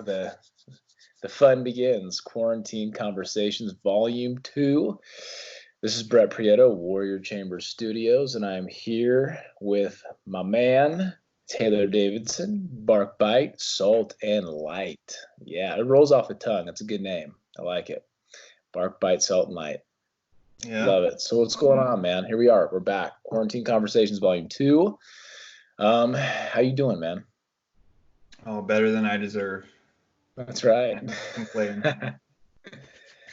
the the fun begins. Quarantine Conversations, Volume 2. This is Brett Prieto, Warrior Chamber Studios, and I'm here with my man, Taylor Davidson, Bark Bite, Salt and Light. Yeah, it rolls off the tongue. That's a good name. I like it. Bark Bite, Salt and Light. Yeah. Love it. So what's going on, man? Here we are. We're back. Quarantine Conversations, Volume 2. How you doing, man? Oh, better than I deserve. That's right. Complain.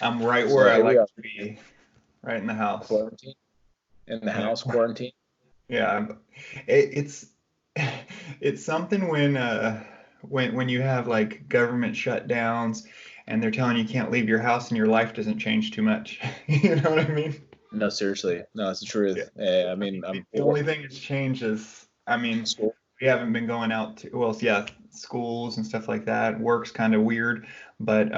I'm right So where I here we like are. to be, right in the house. Quarantine? In the house, quarantine? Yeah, it's it's something when you have like government shutdowns and they're telling you can't leave your house and your life doesn't change too much. You know what I mean? No, seriously. No, it's the truth. Yeah. I mean, The only thing that's changed is, school. we haven't been going out to, well, yeah, schools and stuff like that. Work's kind of weird, but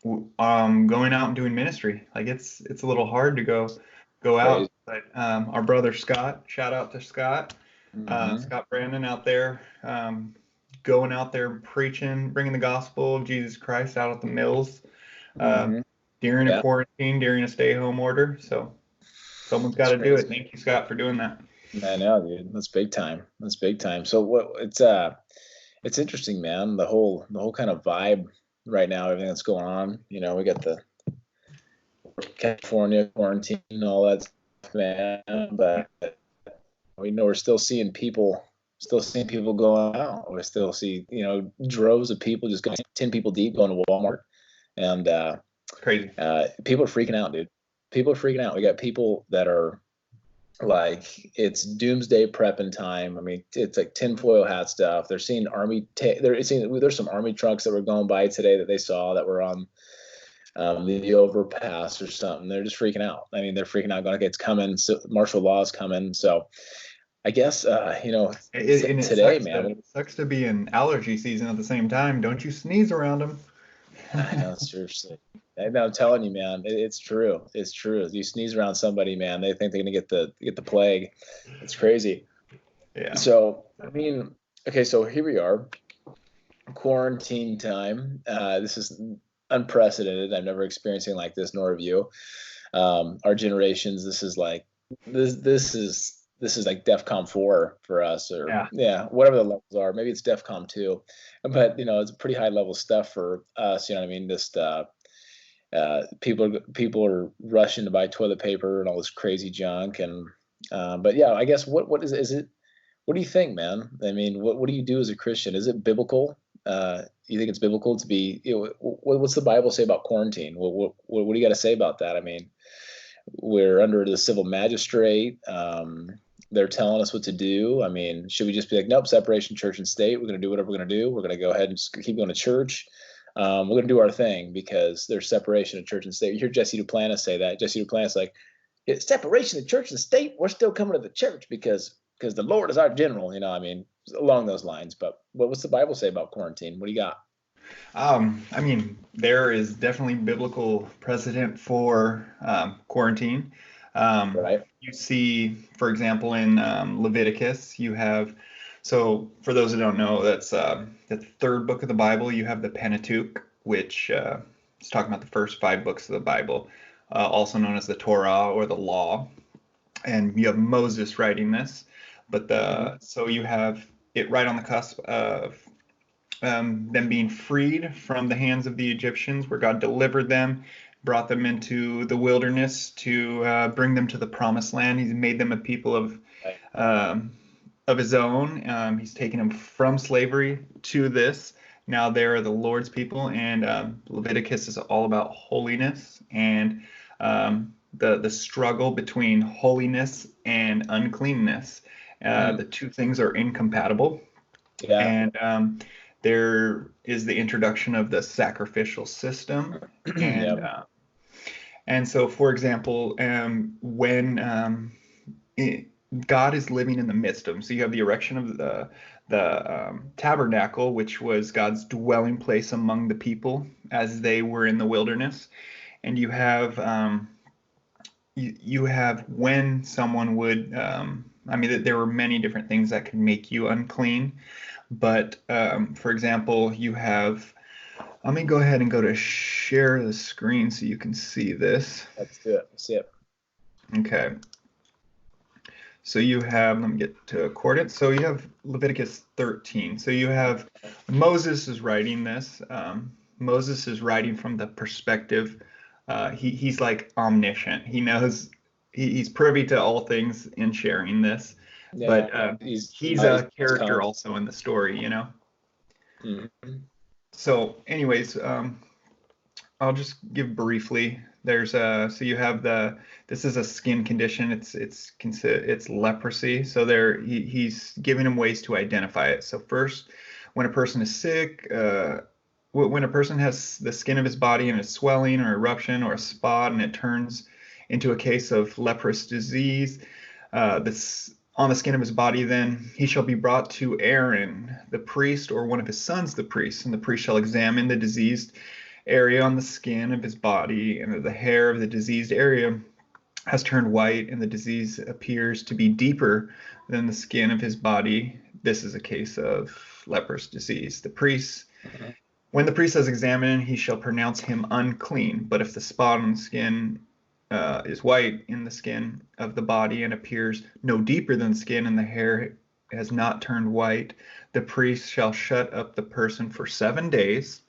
going out and doing ministry, like it's a little hard to go Crazy. out. But our brother Scott, shout out to Scott, Mm-hmm. Scott Brandon out there, going out there preaching, bringing the gospel of Jesus Christ out at the mills, Mm-hmm. during a Yeah, quarantine, during a stay-home order. So someone's got it's to do it. crazy. Thank you, Scott, for doing that. I know, dude. That's big time. That's big time. So it's interesting, man. The whole kind of vibe right now, everything that's going on. You know, we got the California quarantine and all that stuff, man. But we know we're still seeing people going out. We still see, droves of people just going 10 people deep going to Walmart. And Crazy. people are freaking out, dude. People are freaking out. We got people that are like, it's doomsday prepping time. I mean, it's like tinfoil hat stuff. They're seeing there's some army trucks that were going by today that they saw that were on the overpass or something. They're just freaking out. I mean, they're freaking out, going, okay, it's coming. So martial law is coming. So I guess, today, man. It sucks to be in allergy season at the same time. Don't you sneeze around them. I know, seriously. I'm telling you, man, it's true. It's true. You sneeze around somebody, man, they think they're gonna get the plague. It's crazy. Yeah. So, I mean, okay, so here we are, quarantine time. This is unprecedented. I've never experienced anything like this, nor have you. Our generations, this is like like DEFCON 4 for us, or whatever the levels are. Maybe it's DEFCON 2, but it's pretty high level stuff for us. You know what I mean? Just people are rushing to buy toilet paper and all this crazy junk, and but yeah, I guess what is it? What do you think, man? I mean, what do you do as a Christian? Is it biblical? You think it's biblical to be? What's the Bible say about quarantine? What do you got to say about that? I mean, we're under the civil magistrate. They're telling us what to do. I mean, should we just be like, nope, separation church and state? We're going to do whatever we're going to do. We're going to go ahead and just keep going to church. We're going to do our thing because there's separation of church and state. You hear Jesse Duplantis say that. Jesse Duplantis like, it's separation of church and state. We're still coming to the church because the Lord is our general. I mean, along those lines. But what's the Bible say about quarantine? What do you got? I mean, there is definitely biblical precedent for quarantine. Right. You see, for example, in Leviticus, you have, so for those who don't know, that's the third book of the Bible. You have the Pentateuch, which is talking about the first 5 books of the Bible, also known as the Torah or the Law. And you have Moses writing this, but so you have it right on the cusp of them being freed from the hands of the Egyptians, where God delivered them, brought them into the wilderness to bring them to the promised land. He's made them a people of his own. He's taken them from slavery to this. Now they're the Lord's people, and Leviticus is all about holiness and the struggle between holiness and uncleanness. The two things are incompatible. Yeah. And there is the introduction of the sacrificial system. And so, for example, when God is living in the midst of them, so you have the erection of the tabernacle, which was God's dwelling place among the people as they were in the wilderness. And you have when someone would, there were many different things that could make you unclean, But for example, you have, let me go ahead and go to share the screen so you can see this. Let's do it. Let's see it. Okay. So you have, let me get to coordinates. So you have Leviticus 13. So you have Moses is writing this. Moses is writing from the perspective. He's like omniscient. He knows, he's privy to all things in sharing this. Yeah, But he's he's he's a character calm. also in the story, you know? Mhm. So anyways, I'll just give briefly. There's so you have this is a skin condition. It's leprosy. So he's giving him ways to identify it. So first, when a person is sick, when a person has the skin of his body and is swelling or eruption or a spot and it turns into a case of leprous disease, this on the skin of his body, then he shall be brought to Aaron, the priest, or one of his sons, the priest, and the priest shall examine the diseased area on the skin of his body, and the hair of the diseased area has turned white, and the disease appears to be deeper than the skin of his body. This is a case of leprous disease. Mhm. When the priest has examined, he shall pronounce him unclean. But if the spot on the skin is white in the skin of the body and appears no deeper than skin, and the hair has not turned white, the priest shall shut up the person for 7 days,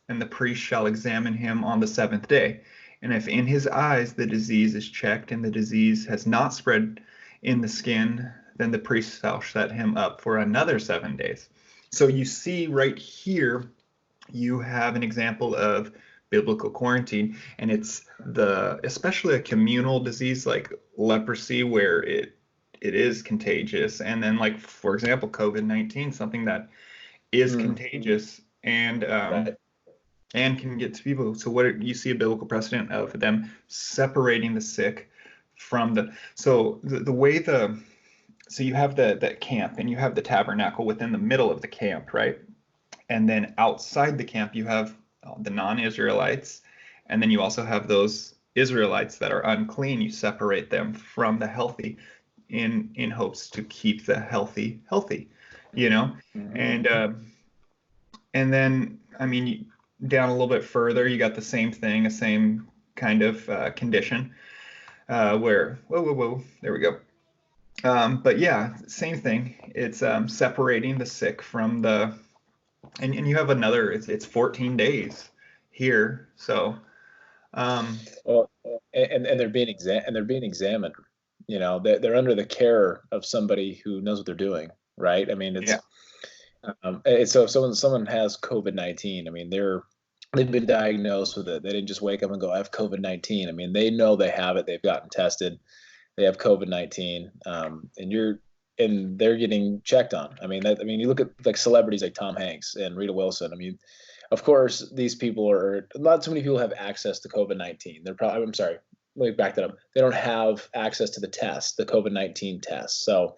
and the priest shall examine him on the seventh day. And if in his eyes the disease is checked and the disease has not spread in the skin, then the priest shall shut him up for another 7 days. So you see right here, you have an example of biblical quarantine, and it's especially a communal disease like leprosy where it is contagious, and then like for example COVID-19, something that is Mm, contagious right. and can get to people. So what you see a biblical precedent of them separating the sick from the way so you have that camp and you have the tabernacle within the middle of the camp, right? And then outside the camp you have the non-Israelites, and then you also have those Israelites that are unclean. You separate them from the healthy in hopes to keep the healthy, you know? Mhm. And then, I mean, down a little bit further, you got the same thing, a same kind of condition where, whoa, there we go. But yeah, same thing. It's separating the sick from and you have another, it's 14 days here. So, um, Well, and they're being examined. You know, they're under the care of somebody who knows what they're doing, right? I mean, yeah, so if someone has COVID-19, I mean, they've been diagnosed with it. They didn't just wake up and go, I have COVID-19. I mean, they know they have it. They've gotten tested. They have COVID-19, and they're getting checked on. I mean, you look at like celebrities like Tom Hanks and Rita Wilson. I mean, of course, these people are not so many people have access to COVID-19. They're probably, I'm sorry, let me back that up. They don't have access to the test, the COVID-19 test. So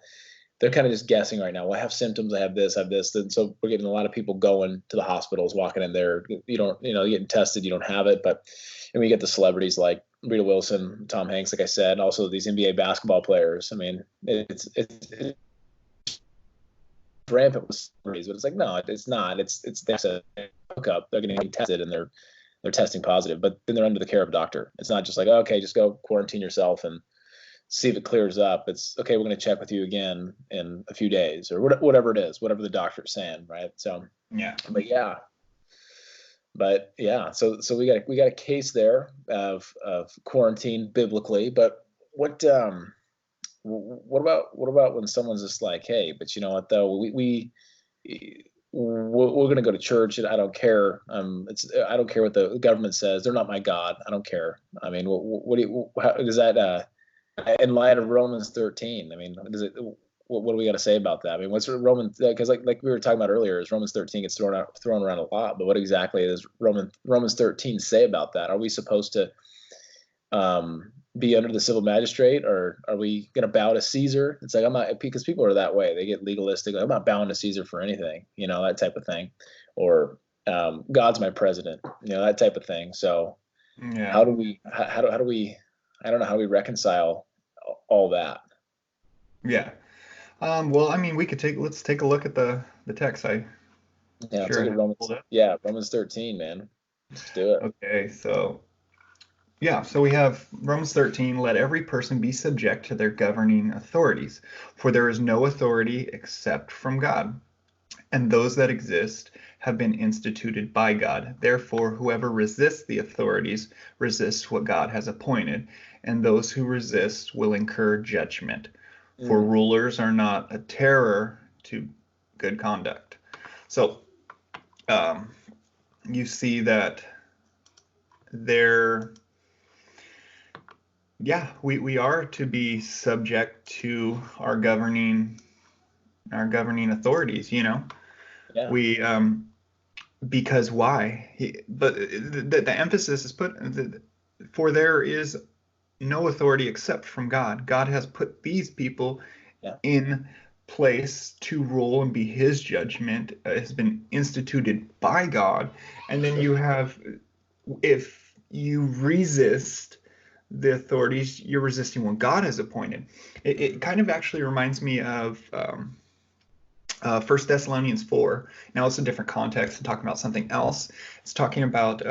they're kind of just guessing right now. Well, I have symptoms. I have this. I have this. And so we're getting a lot of people going to the hospitals, walking in there. You're getting tested. You don't have it. But and we get the celebrities like Rita Wilson, Tom Hanks, like I said, also these NBA basketball players. I mean, it's rampant with celebrities, but it's like no, it's not. It's there's a hookup. They're getting tested and they're testing positive, but then they're under the care of a doctor. It's not just like okay, just go quarantine yourself and see if it clears up. It's okay. We're going to check with you again in a few days or whatever it is, whatever the doctor's saying, right? So, yeah, but yeah. So we got a case there of quarantine biblically. But what about when someone's just like, hey, but you know what though, we're going to go to church and I don't care. I don't care what the government says. They're not my God. I don't care. I mean, what do you, how, does that, in light of Romans 13, I mean, what do we got to say about that? I mean, what's Romans? Because like we were talking about earlier, is Romans 13 gets thrown around a lot, but what exactly does Romans 13 say about that? Are we supposed to be under the civil magistrate, or are we going to bow to Caesar? It's like I'm not, because people are that way. They get legalistic. Like, I'm not bowing to Caesar for anything, that type of thing, or God's my president, that type of thing. So yeah. how do we how do we I don't know how we reconcile all that. Yeah. Well, I mean, let's take a look at the text. Yeah, let's Sure look have at it Romans. pulled up. Yeah, Romans 13, man. Let's do it. Okay, so yeah, so we have Romans 13, let every person be subject to their governing authorities, for there is no authority except from God, and those that exist have been instituted by God. Therefore, whoever resists the authorities resists what God has appointed, and those who resist will incur judgment. For Mm, rulers are not a terror to good conduct. So um, you see that there, yeah, we are to be subject to our governing authorities. yeah. We because why? But the emphasis is put, for there is no authority except from God. God has put these people Yeah. in place to rule and be his judgment, has been instituted by God. And then you have, if you resist the authorities, you're resisting what God has appointed. It kind of actually reminds me of 1 Thessalonians 4. Now it's a different context and talking about something else. It's talking about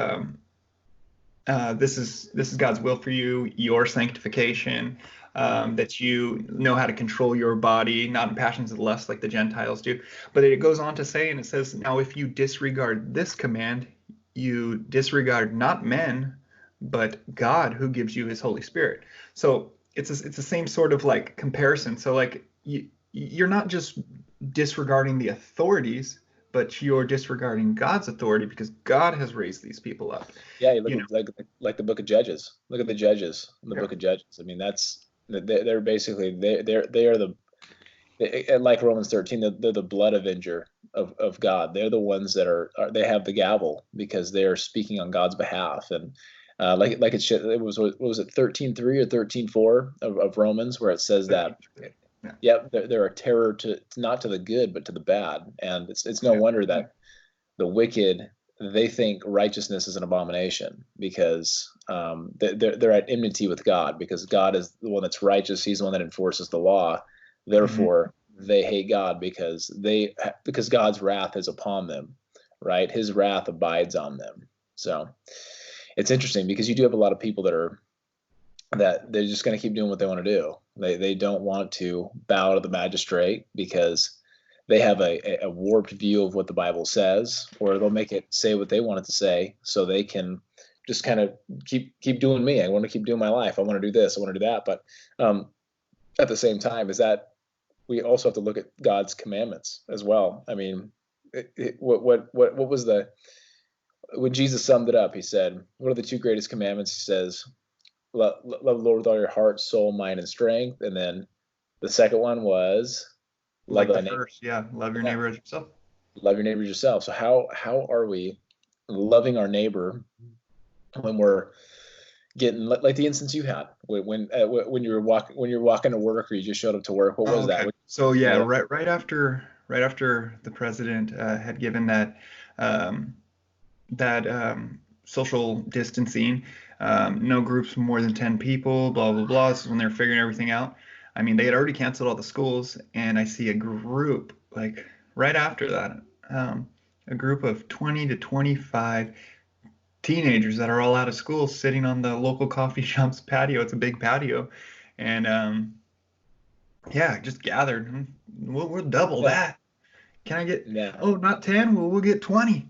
this is God's will for you, your sanctification, that you know how to control your body, not in passions of lust like the Gentiles do. But it goes on to say, and it says, now if you disregard this command, you disregard not men, but God who gives you his Holy Spirit. So it's the same sort of like comparison. So like you're not just disregarding the authorities, but you're disregarding God's authority because God has raised these people up. Yeah, you look You know, at like the book of Judges. Look at the judges in the yeah. book of Judges. I mean, they're basically they are like Romans 13, they're the blood avenger of God. They're the ones that they have the gavel because they are speaking on God's behalf. And like it was, what was it, 13:3 or 13:4 of Romans, where it says that, 13. Yeah, yeah, they're a terror to not to the good but to the bad. And it's no yeah, wonder that the wicked, they think righteousness is an abomination because they're at enmity with God, because God is the one that's righteous. He's the one that enforces the law. hmm, Therefore, they hate God because God's wrath is upon them, right? His wrath abides on them. So it's interesting because you do have a lot of people that they're just going to keep doing what they want to do. They don't want to bow to the magistrate because they have a warped view of what the Bible says, or they'll make it say what they want it to say, so they can just kind of keep doing me. I want to keep doing my life. I want to do this. I want to do that. But at the same time, is that we also have to look at God's commandments as well. I mean, what was the when Jesus summed it up? He said, "What are the two greatest commandments?" He says, love the Lord with all your heart, soul, mind, and strength. And then the second one was love like the thy neighbor. first, yeah, love your Yeah, neighbor as yourself. love your neighbor as yourself. So how are we loving our neighbor when we're getting like the instance you had when you're walking to work, or you just showed up to work? What Oh, was that? okay. So yeah, Yeah. right after the president had given um, that social distancing, no groups more than 10 people, blah blah blah. This is when they're figuring everything out. I mean, they had already canceled all the schools, and I see a group like right after that, um, a group of 20 to 25 teenagers that are all out of school sitting on the local coffee shop's patio. It's a big patio, and yeah, just gathered. We'll double Yeah. that. Can I get? Yeah. Oh, not 10. Well, we'll get 20.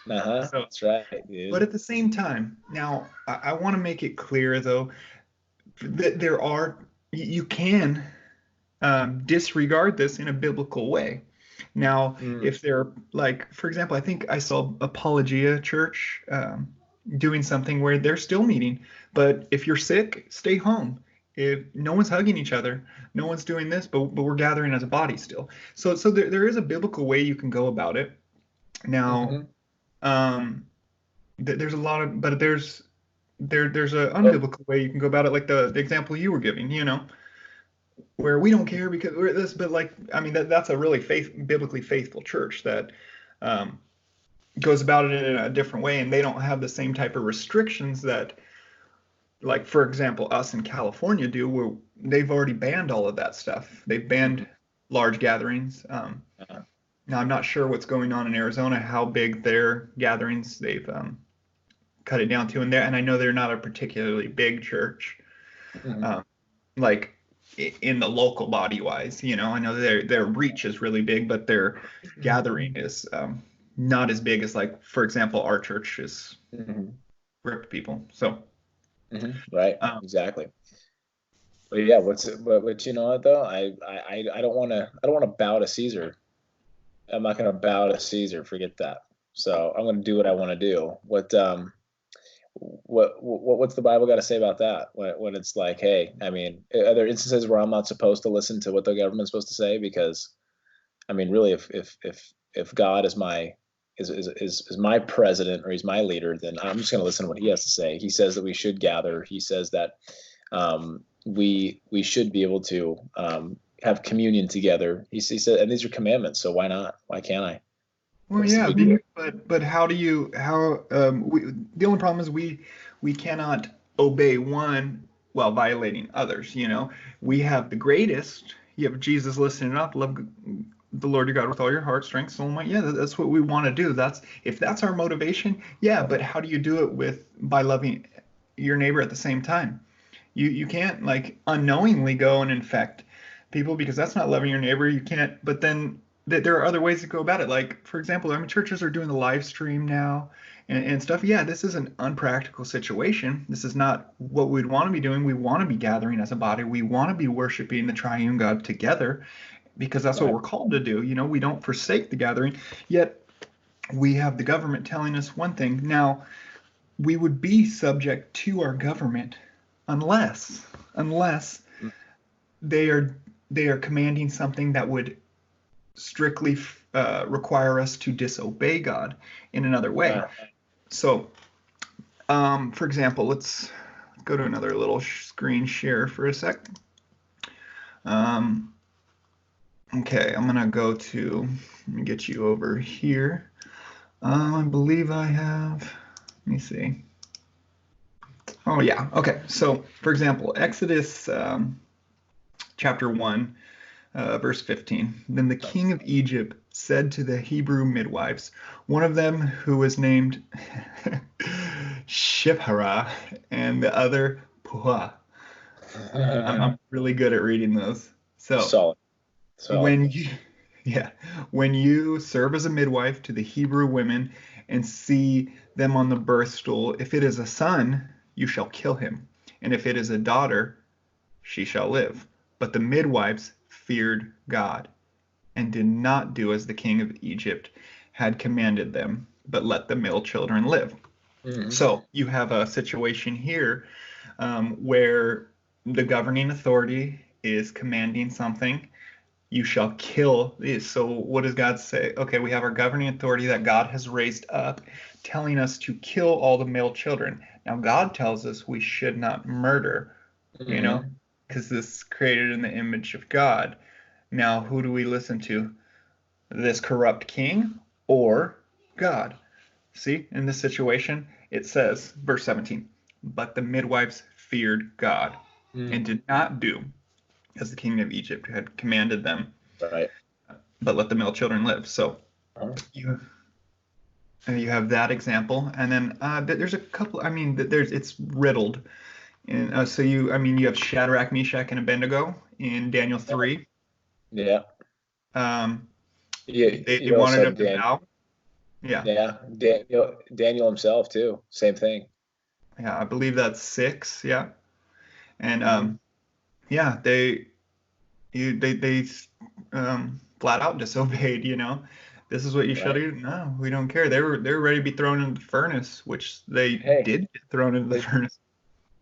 Uh-huh. So, That's right, but dude. at the same time, now I want to make it clear though that you can disregard this in a biblical way. Now, Mm. if they're like, for example, I think I saw Apologia Church doing something where they're still meeting, but if you're sick, stay home. If no one's hugging each other, no one's doing this, but we're gathering as a body still. So there is a biblical way you can go about it. Now, Mm-hmm. um, there's a lot of, but there's an Well, unbiblical way you can go about it, like the example you were giving, where we don't care because we're this, but like, I mean, that's a really biblically faithful church that um, goes about it in a different way, and they don't have the same type of restrictions that like for example, us in California do, where they've already banned all of that stuff. They've banned large gatherings. Uh, Now I'm not sure what's going on in Arizona, how big their gatherings they've cut it down to, and I know they're not a particularly big church, mhm. um, like in the local body wise. I know their reach is really big, but their gathering is not as big as, like, for example, our church is Mhm. group of people. So Right, um, exactly. But yeah, but you know what though? I don't want to bow to Caesar. I'm not going to bow to Caesar. Forget that. So I'm going to do what I want to do. What's the Bible got to say about that? When it's like, hey, I mean, are there instances where I'm not supposed to listen to what the government's supposed to say? Because I mean, really, if God is my president, or he's my leader, then I'm just going to listen to what he has to say. He says that we should gather. He says that we should be able to have communion together. He said, and these are commandments. So why not? Why can't I? well, What's the yeah, big deal? but how the only problem is we cannot obey one while violating others. We have the greatest. You have Jesus listening up, love the Lord your God with all your heart, strength, soul, and might. Yeah, that's what we want to do. If that's our motivation. Yeah, but how do you do it by loving your neighbor at the same time? You can't, like, unknowingly go and infect people, because that's not loving your neighbor. You can't. But then there are other ways to go about it. Like, for example, I mean, churches are doing the live stream now and stuff. Yeah, this is an unpractical situation. This is not what we'd want to be doing. We want to be gathering as a body. We want to be worshiping the triune God together, because that's what Right. we're called to do. We don't forsake the gathering. Yet we have the government telling us one thing. Now, we would be subject to our government unless they are commanding something that would strictly require us to disobey God in another way. Uh, So, for example, let's go to another little screen share for a sec. Um, okay, I'm gonna go to, let me get you over here. I believe I have, let me see. Oh yeah, okay. So, for example, Exodus chapter 1, verse 15. Then the king of Egypt said to the Hebrew midwives, one of them who was named Shiphrah and the other Puah. I'm really good at reading those. So solid, solid. when you, yeah, when you serve as a midwife to the Hebrew women and see them on the birth stool, if it is a son, you shall kill him, and if it is a daughter, she shall live. But the midwives feared God and did not do as the king of Egypt had commanded them, but let the male children live. Hmm. So you have a situation here where the governing authority is commanding something. You shall kill. So what does God say? Okay, we have our governing authority that God has raised up, telling us to kill all the male children. Now, God tells us we should not murder, you know, Hmm. because this is created in the image of God. Now, who do we listen to? This corrupt king or God? See, in this situation, it says, verse 17, but the midwives feared God and Mm. did not do as the king of Egypt had commanded them, Right. but let the male children live. So Uh-huh. you you have that example, and then there's a couple. I mean, it's riddled. And so you have Shadrach, Meshach, and Abednego in Daniel 3. Yeah. Um, Yeah. they You also wanted have him to Dan. bow. Yeah, Yeah. Daniel himself too. Same thing. yeah, I believe that's 6. Yeah, and Hmm. yeah, they flat out disobeyed. This is what you shall Right. do. No, we don't care. They were ready to be thrown into the furnace, which they Hey, did get thrown into the but furnace.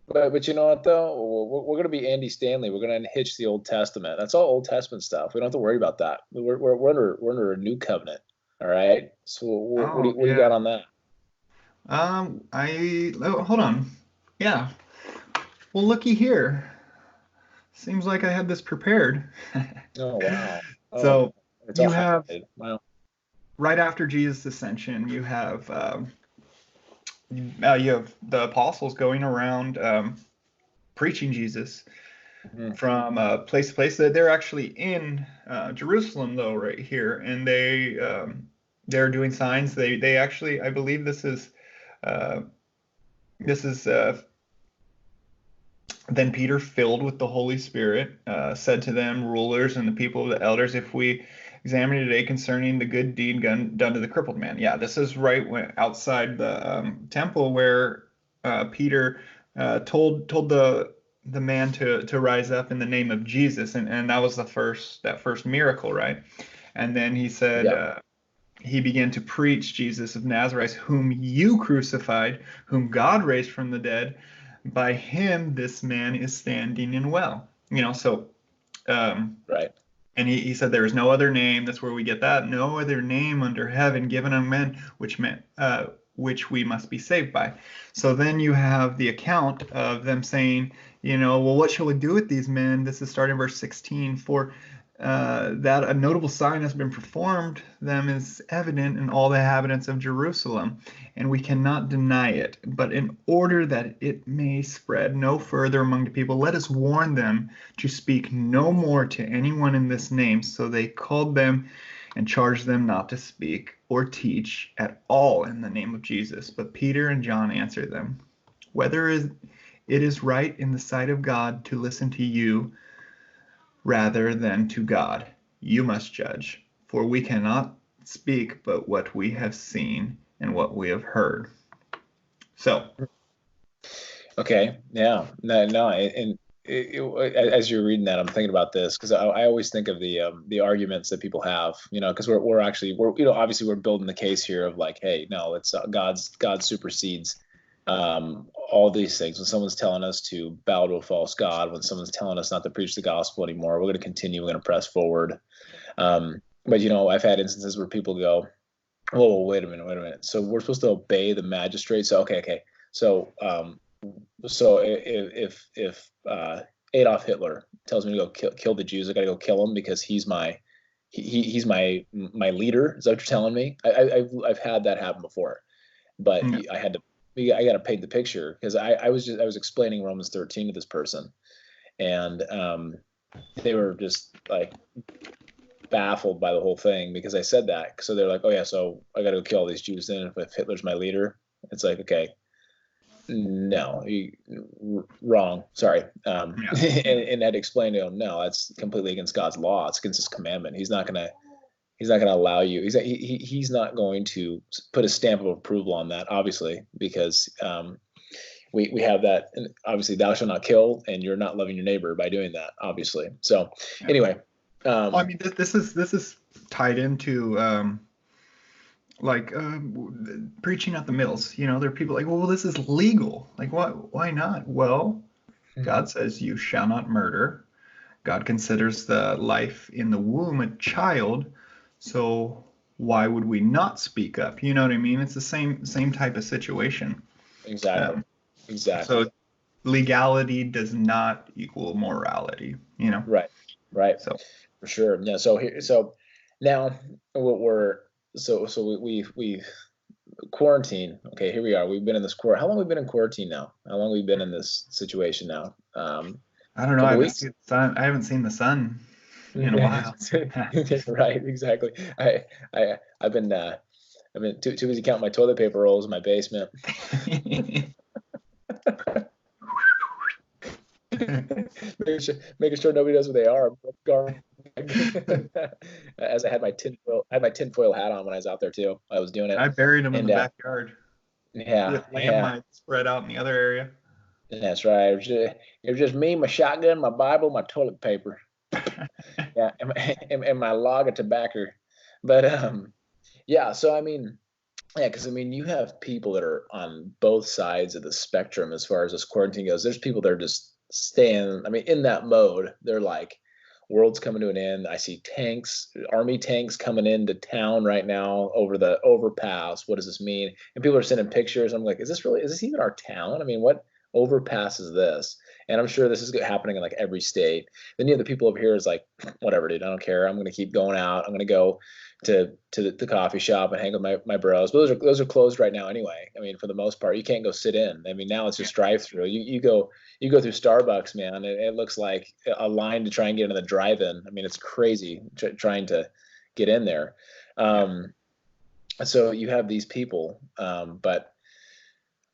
but you know what though? We're going to be Andy Stanley. We're going to hitch the Old Testament. That's all Old Testament stuff. We don't have to worry about that. We're under a new covenant. All right. So Oh what do you got yeah. on that? Hold on. Yeah. Well, looky here. Seems like I had this prepared. Oh wow. Oh, So it's all you have highlighted. Wow. right after Jesus' ascension, you have the apostles going around. preaching Jesus Mhm. from place to place. That they're actually in Jerusalem though, right here, and they're doing signs. They actually, I believe uh, this is then Peter, filled with the Holy Spirit, said to them, rulers and the people of the elders, if we examine today concerning the good deed done to the crippled man. Yeah, this is right outside the temple where Peter told the man to rise up in the name of Jesus, and that was that first miracle, right? And then he said. Yeah. He began to preach Jesus of Nazareth, whom you crucified, whom God raised from the dead. By him, this man is standing and well. So, Right. and he said, there is no other name. That's where we get that. No other name under heaven given among men, which we must be saved by. So then you have the account of them saying, well, what shall we do with these men? This is starting verse 16. For that a notable sign has been performed them is evident in all the inhabitants of Jerusalem, and we cannot deny it. But in order that it may spread no further among the people, let us warn them to speak no more to anyone in this name. So they called them and charged them not to speak or teach at all in the name of Jesus. But Peter and John answered them, whether it is right in the sight of God to listen to you rather than to God, you must judge, for we cannot speak but what we have seen and what we have heard. So, Okay. Yeah. No. And as you're reading that, I'm thinking about this because I always think of the arguments that people have, because we're obviously we're building the case here of like, hey, no, it's God supersedes all these things. When someone's telling us to bow to a false god, when someone's telling us not to preach the gospel anymore, we're going to continue. We're going to press forward. But I've had instances where people go, "Oh, wait a minute. So we're supposed to obey the magistrates? So, okay. So, if Adolf Hitler tells me to go kill the Jews, I got to go kill him because he's my leader. Is that what you're telling me? I've had that happen before, but yeah. I got to paint the picture because I was explaining Romans 13 to this person, and they were just like baffled by the whole thing because I said that. So they're like, oh yeah, so I got to kill all these Jews then if Hitler's my leader. It's like, okay, no, wrong. Sorry. Yeah. And I'd explain to him, no, that's completely against God's law. It's against His commandment. He's not gonna allow you. He's not going to put a stamp of approval on that, obviously, because we have that. And obviously, thou shalt not kill, and you're not loving your neighbor by doing that, obviously. So, anyway, well, I mean, this is tied into preaching at the mills. There are people like, well, this is legal. Like, why not? Well, God says you shall not murder. God considers the life in the womb a child. So why would we not speak up? You know what I mean? It's the same type of situation. Exactly. So legality does not equal morality. Right. So For sure. Yeah. So now what we quarantine. Okay, here we are. We've been in this quarantine. How long have we been in quarantine now? How long have we been in this situation now? I don't know. Couple weeks? I haven't seen the sun in a while. Right. Exactly. I've been too busy counting my toilet paper rolls in my basement. making sure nobody knows where they are. As I had my tinfoil hat on when I was out there too. I was doing it. I buried them in the backyard. Yeah, with landmines spread out in the other area. That's right. It was just me, my shotgun, my Bible, my toilet paper. Yeah, and my log of tobacco. But yeah. So I mean, yeah, because I mean, you have people that are on both sides of the spectrum as far as this quarantine goes. There's people that are just staying. I mean, in that mode, they're like, world's coming to an end. I see army tanks coming into town right now over the overpass. What does this mean? And people are sending pictures. I'm like, is this even our town? I mean, what overpass is this? And I'm sure this is happening in like every state. Then you have the people over here is like, whatever, dude, I don't care. I'm going to keep going out. I'm going to go to the coffee shop and hang with my bros. But those are closed right now anyway. I mean, for the most part, you can't go sit in. I mean, now it's just drive through. You go through Starbucks, man. It looks like a line to try and get into the drive-in. I mean, it's crazy trying to get in there. So you have these people, but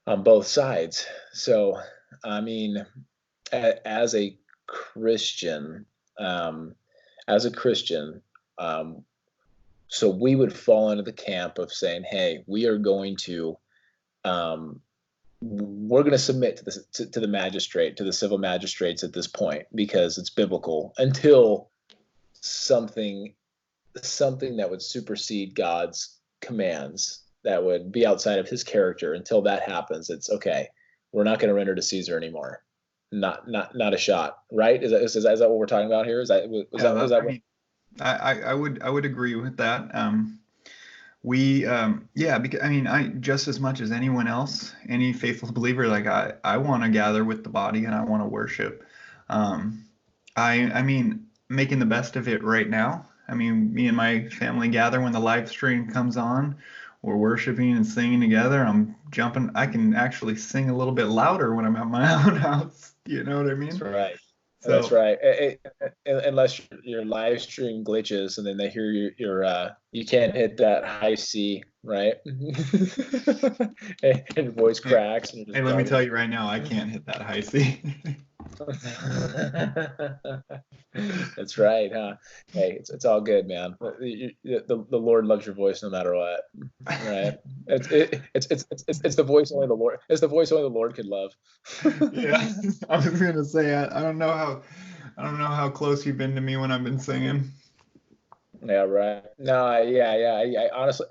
on both sides. So, I mean, as a Christian, as a Christian, so we would fall into the camp of saying, hey, we are going to, we're going to submit to the magistrate, to the civil magistrates at this point, because it's biblical, until something that would supersede God's commands, that would be outside of his character. Until that happens, it's okay. We're not going to render to Caesar anymore. Not a shot, right? Is that what we're talking about here? I would agree with that. Because I just as much as anyone else, any faithful believer, like I want to gather with the body and I want to worship. I mean, making the best of it right now. I mean, me and my family gather when the live stream comes on. We're worshiping and singing together. I'm jumping. I can actually sing a little bit louder when I'm at my own house. You know what I mean? That's right. So, that's right. Unless your live stream glitches and then they hear your you can't hit that high C, right? And voice cracks. Hey, let me tell you right now, I can't hit that high C. That's right, huh? Hey, it's all good, man. The Lord loves your voice no matter what, right? It's the voice only the Lord. It's the voice only the Lord could love. Yeah, I was gonna say I don't know how close you've been to me when I've been singing. Yeah, right. No, yeah. I honestly,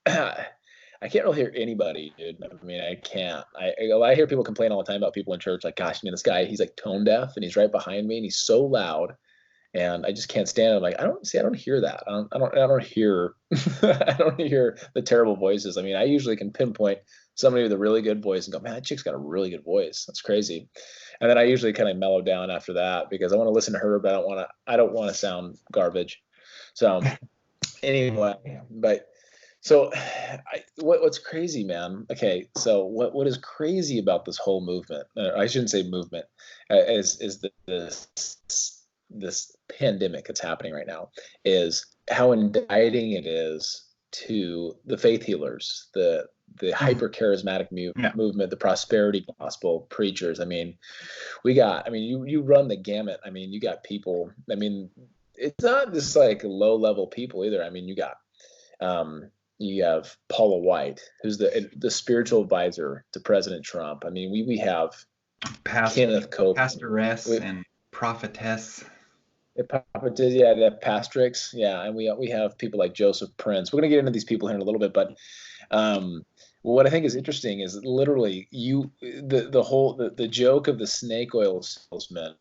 I can't really hear anybody, dude. I mean, I can't. I hear people complain all the time about people in church, like, gosh, man, this guy, he's like tone deaf and he's right behind me and he's so loud and I just can't stand it. I'm like, I don't hear that. I don't hear, I don't hear the terrible voices. I mean, I usually can pinpoint somebody with a really good voice and go, man, that chick's got a really good voice. That's crazy. And then I usually kind of mellow down after that because I want to listen to her, but I don't want to sound garbage. So anyway, but so what's crazy, man? Okay, so what is crazy about this whole movement? I shouldn't say movement, is this pandemic that's happening right now, is how indicting it is to the faith healers, the hyper charismatic movement, the prosperity gospel preachers. I mean, you run the gamut. I mean, you got people. I mean, it's not just like low level people either. I mean, you have Paula White, who's the spiritual advisor to President Trump. I mean, we have Kenneth Copeland, pastoress and prophetess. The pastrix, yeah, and we have people like Joseph Prince. We're gonna get into these people here in a little bit, but what I think is interesting is literally the joke of the snake oil salesman.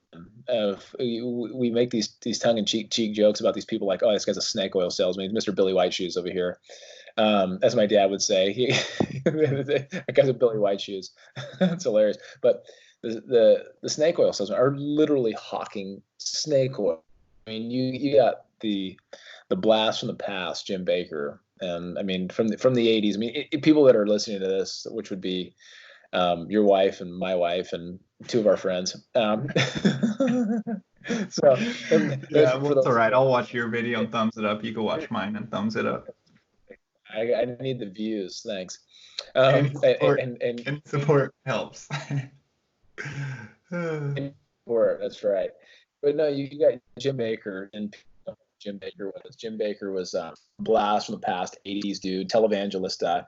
We make these tongue-in-cheek jokes about these people like, oh, this guy's a snake oil salesman, Mr. Billy White Shoes over here, as my dad would say. That guy's a Billy White Shoes. That's hilarious. But the snake oil salesmen are literally hawking snake oil. I mean, you got the blast from the past, Jim Bakker. I mean, from the 80s. I mean, people that are listening to this, which would be your wife and my wife and two of our friends. So yeah, well, it's all right. I'll watch your video and thumbs it up. You can watch mine and thumbs it up. I need the views. Thanks. And support helps. That's right. But no, you got Jim Bakker, and Jim Bakker was blast from the past, 80s dude, televangelist.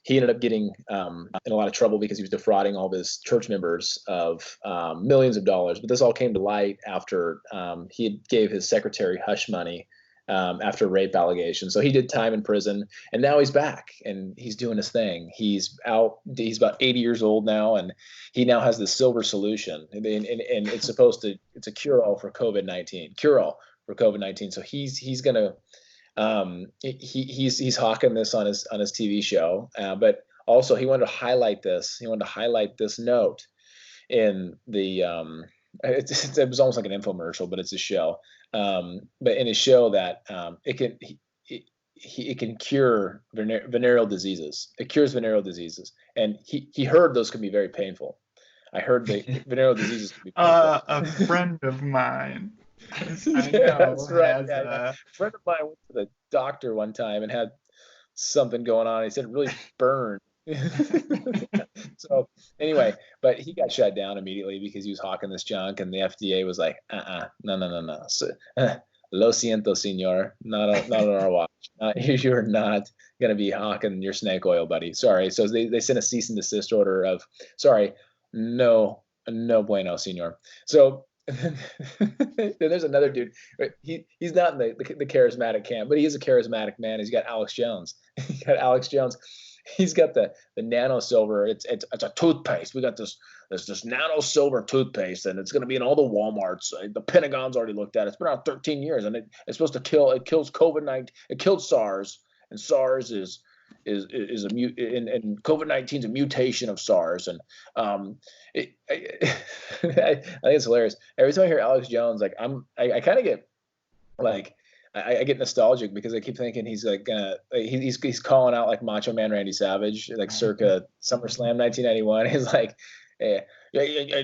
He ended up getting in a lot of trouble because he was defrauding all of his church members of millions of dollars. But this all came to light after he gave his secretary hush money after rape allegations. So he did time in prison, and now he's back and he's doing his thing. He's out. He's about 80 years old now, and he now has the silver solution. And it's it's a cure-all for COVID-19. Cure-all for COVID-19. So he's gonna he's hawking this on his TV show, but also he wanted to highlight this. He wanted to highlight this note. in the it was almost like an infomercial, but it's a show. But in a show that it can cure venereal diseases. It cures venereal diseases, and he heard those can be very painful. I heard the venereal diseases can be painful. A friend of mine, I Yeah, know, that's right. has Yeah, yeah. A friend of mine went to the doctor one time and had something going on. He said it really burned. So anyway, but he got shut down immediately because he was hawking this junk, and the FDA was like, no. So, lo siento, señor, not on our watch. You're not going to be hawking your snake oil, buddy. Sorry. So they sent a cease and desist order of, sorry, no bueno, señor. So then there's another dude. He's not in the charismatic camp, but he is a charismatic man. He's got Alex Jones. He got Alex Jones. He's got the nano silver. It's a toothpaste. We got this nano silver toothpaste, and it's going to be in all the Walmarts. The Pentagon's already looked at it. It's been around 13 years, and it's supposed to kill. It kills COVID-19. It killed SARS, and SARS is a and COVID-19 is a mutation of SARS, and I think it's hilarious. Every time I hear Alex Jones, like I kind of get like I get nostalgic because I keep thinking he's like he's calling out like Macho Man Randy Savage, like circa SummerSlam 1991. He's like, yeah,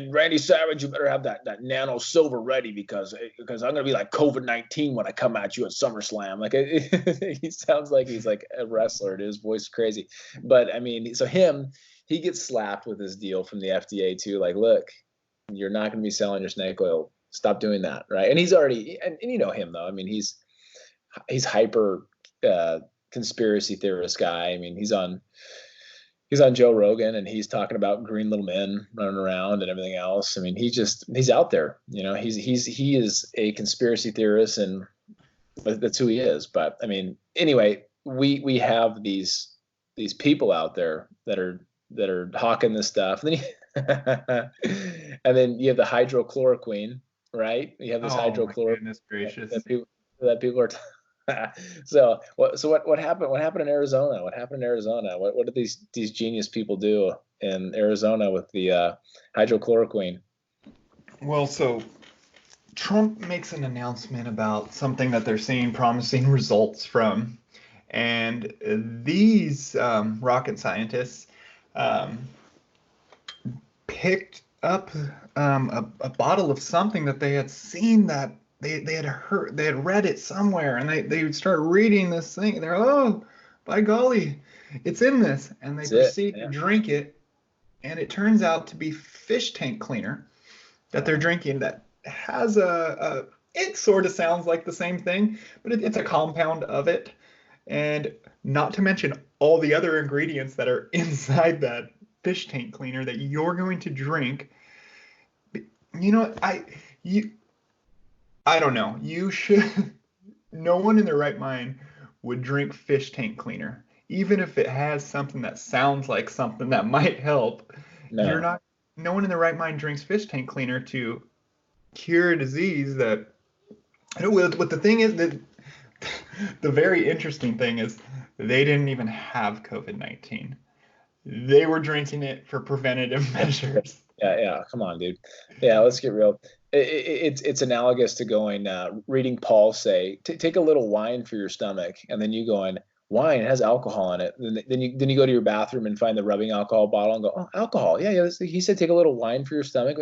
Randy Savage, you better have that nano silver ready because I'm gonna be like COVID-19 when I come at you at SummerSlam. Like he sounds like he's like a wrestler. His voice is crazy, but I mean, so he gets slapped with this deal from the FDA too. Like, look, you're not gonna be selling your snake oil. Stop doing that, right? And he's already, and you know him though. I mean, he's hyper conspiracy theorist guy. I mean, he's on Joe Rogan and he's talking about green little men running around and everything else. I mean, he's out there, you know, he is a conspiracy theorist, and that's who he is. But I mean, anyway, we have these people out there that are hawking this stuff. And then and then you have the hydrochloroquine, right? You have this hydrochloroquine. Goodness gracious. That people are so what happened? What happened in Arizona? What happened in Arizona? What did these genius people do in Arizona with the hydrochloroquine? Well, so Trump makes an announcement about something that they're seeing promising results from, and these rocket scientists picked up a bottle of something that they had seen that. They had read it somewhere, and they would start reading this thing, and they're, oh, by golly, it's in this, and they proceed to drink it, and it turns out to be fish tank cleaner that they're drinking that has it sort of sounds like the same thing, but it's a compound of it, and not to mention all the other ingredients that are inside that fish tank cleaner that you're going to drink. You know, I don't know. You should. No one in their right mind would drink fish tank cleaner, even if it has something that sounds like something that might help. No. No one in their right mind drinks fish tank cleaner to cure a disease that. What the thing is that the very interesting thing is they didn't even have COVID-19. They were drinking it for preventative measures. Yeah. Come on, dude. Yeah, let's get real. It's analogous to going reading Paul say, take a little wine for your stomach, and then you going, wine has alcohol in it. Then you go to your bathroom and find the rubbing alcohol bottle and go, oh, alcohol. Yeah. He said take a little wine for your stomach.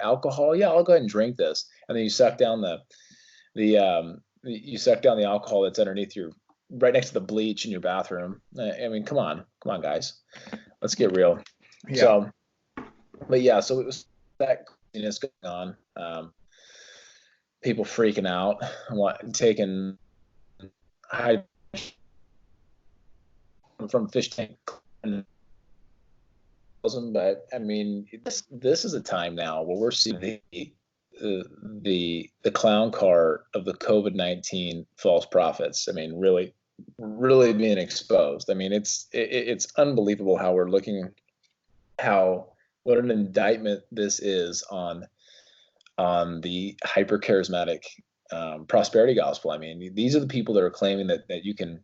Alcohol. Yeah, I'll go ahead and drink this. And then you suck down the alcohol that's underneath right next to the bleach in your bathroom. I mean, come on, guys, let's get real. Yeah. So, but yeah, so it was that craziness going on. People freaking out, taking from fish tank. But I mean, this is a time now where we're seeing the clown car of the COVID-19 false prophets. I mean, really being exposed. I mean, it's unbelievable how we're looking, what an indictment this is on the hyper charismatic prosperity gospel. I mean, these are the people that are claiming that you can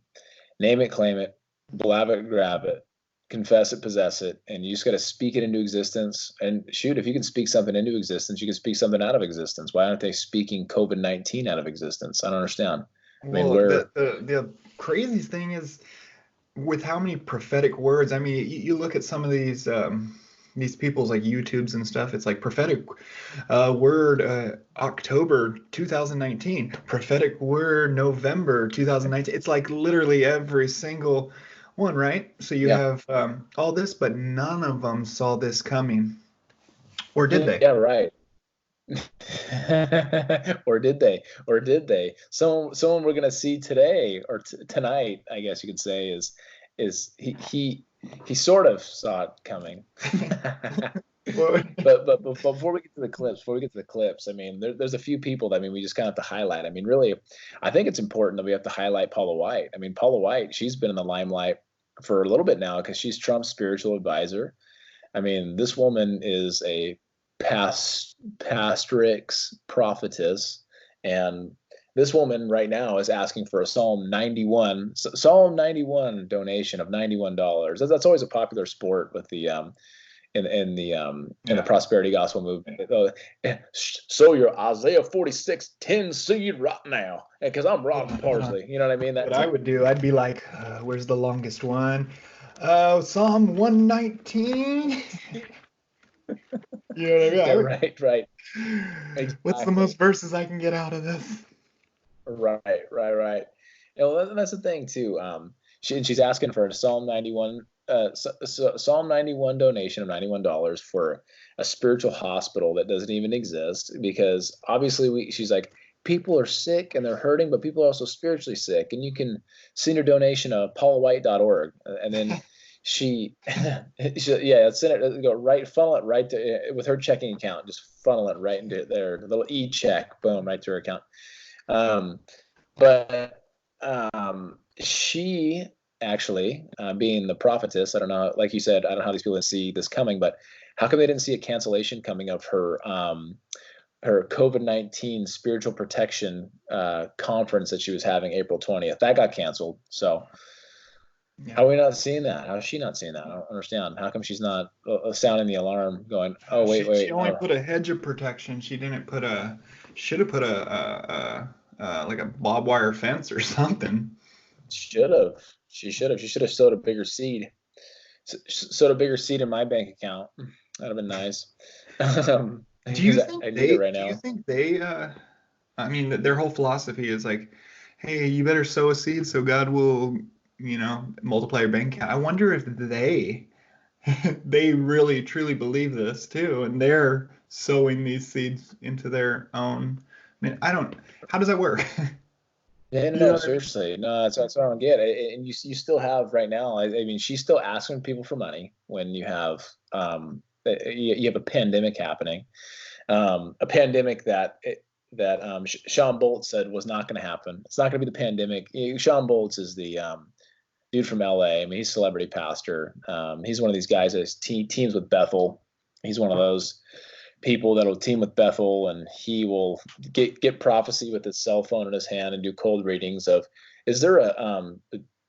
name it, claim it, blab it, grab it, confess it, possess it, and you just got to speak it into existence. And shoot, if you can speak something into existence, you can speak something out of existence. Why aren't they speaking COVID-19 out of existence? I don't understand. I mean, Well, where the craziest thing is with how many prophetic words. I mean, you look at some of these people's like YouTubes and stuff. It's like prophetic word October 2019, prophetic word November 2019. It's like literally every single one, right? So you yeah. have all this, but none of them saw this coming, or did they? Yeah, right. Or did they? Or did they? Someone we're gonna see today or tonight, I guess you could say, is he sort of saw it coming. Well, But before we get to the clips, I mean, there's a few people that I mean we just kind of have to highlight. I mean, really, I think it's important that we have to highlight Paula White. I mean, Paula White, she's been in the limelight for a little bit now because she's Trump's spiritual advisor. I mean, this woman is a pastrix prophetess, and this woman right now is asking for a Psalm 91 donation of $91. That's always a popular sport with the in the yeah. prosperity gospel movement. Sow your Isaiah 46:10 seed right now, because I'm rotten parsley. You know what I mean? What That's I would do, I'd be like, where's the longest one? Psalm 119. You know what I mean? yeah, right, What's the most exactly. verses I can get out of this? Right. You know, that's the thing too. She's asking for a Psalm 91, Psalm 91 donation of $91 for a spiritual hospital that doesn't even exist, because obviously she's like, people are sick and they're hurting, but people are also spiritually sick, and you can send your donation to paulawhite.org, and then yeah, send it, go right, funnel it right to with her checking account, just funnel it right into there, the little e-check, boom, right to her account. Um, but she actually, being the prophetess, I don't know, like you said, I don't know how these people didn't see this coming, but how come they didn't see a cancellation coming of her COVID-19 spiritual protection conference that she was having April 20th? That got canceled. So how Yeah. are we not seeing that? How is she not seeing that? I don't understand. How come she's not sounding the alarm, going, oh She wait, only put a hedge of protection. She didn't put should have put a like a barbed wire fence or something. should have. She should have. She should have sowed a bigger seed. Sowed a bigger seed in my bank account. That'd have been nice. Do you Because think I need it they, right do you now. think they, I mean, their whole philosophy is like, hey, you better sow a seed so God will, multiply your bank account. I wonder if they really truly believe this too, and they're sowing these seeds into their own. I mean, how does that work? Yeah, You know no, what I mean? seriously. No, that's what I don't get. And you still have right now, I mean, she's still asking people for money when you have you have a pandemic happening. A pandemic that Shawn Bolz said was not going to happen. It's not going to be the pandemic. Shawn Bolz is the dude from LA. I mean, he's a celebrity pastor. He's one of these guys that teams with Bethel. He's one of those people that'll team with Bethel, and he will get prophecy with his cell phone in his hand and do cold readings of, is there a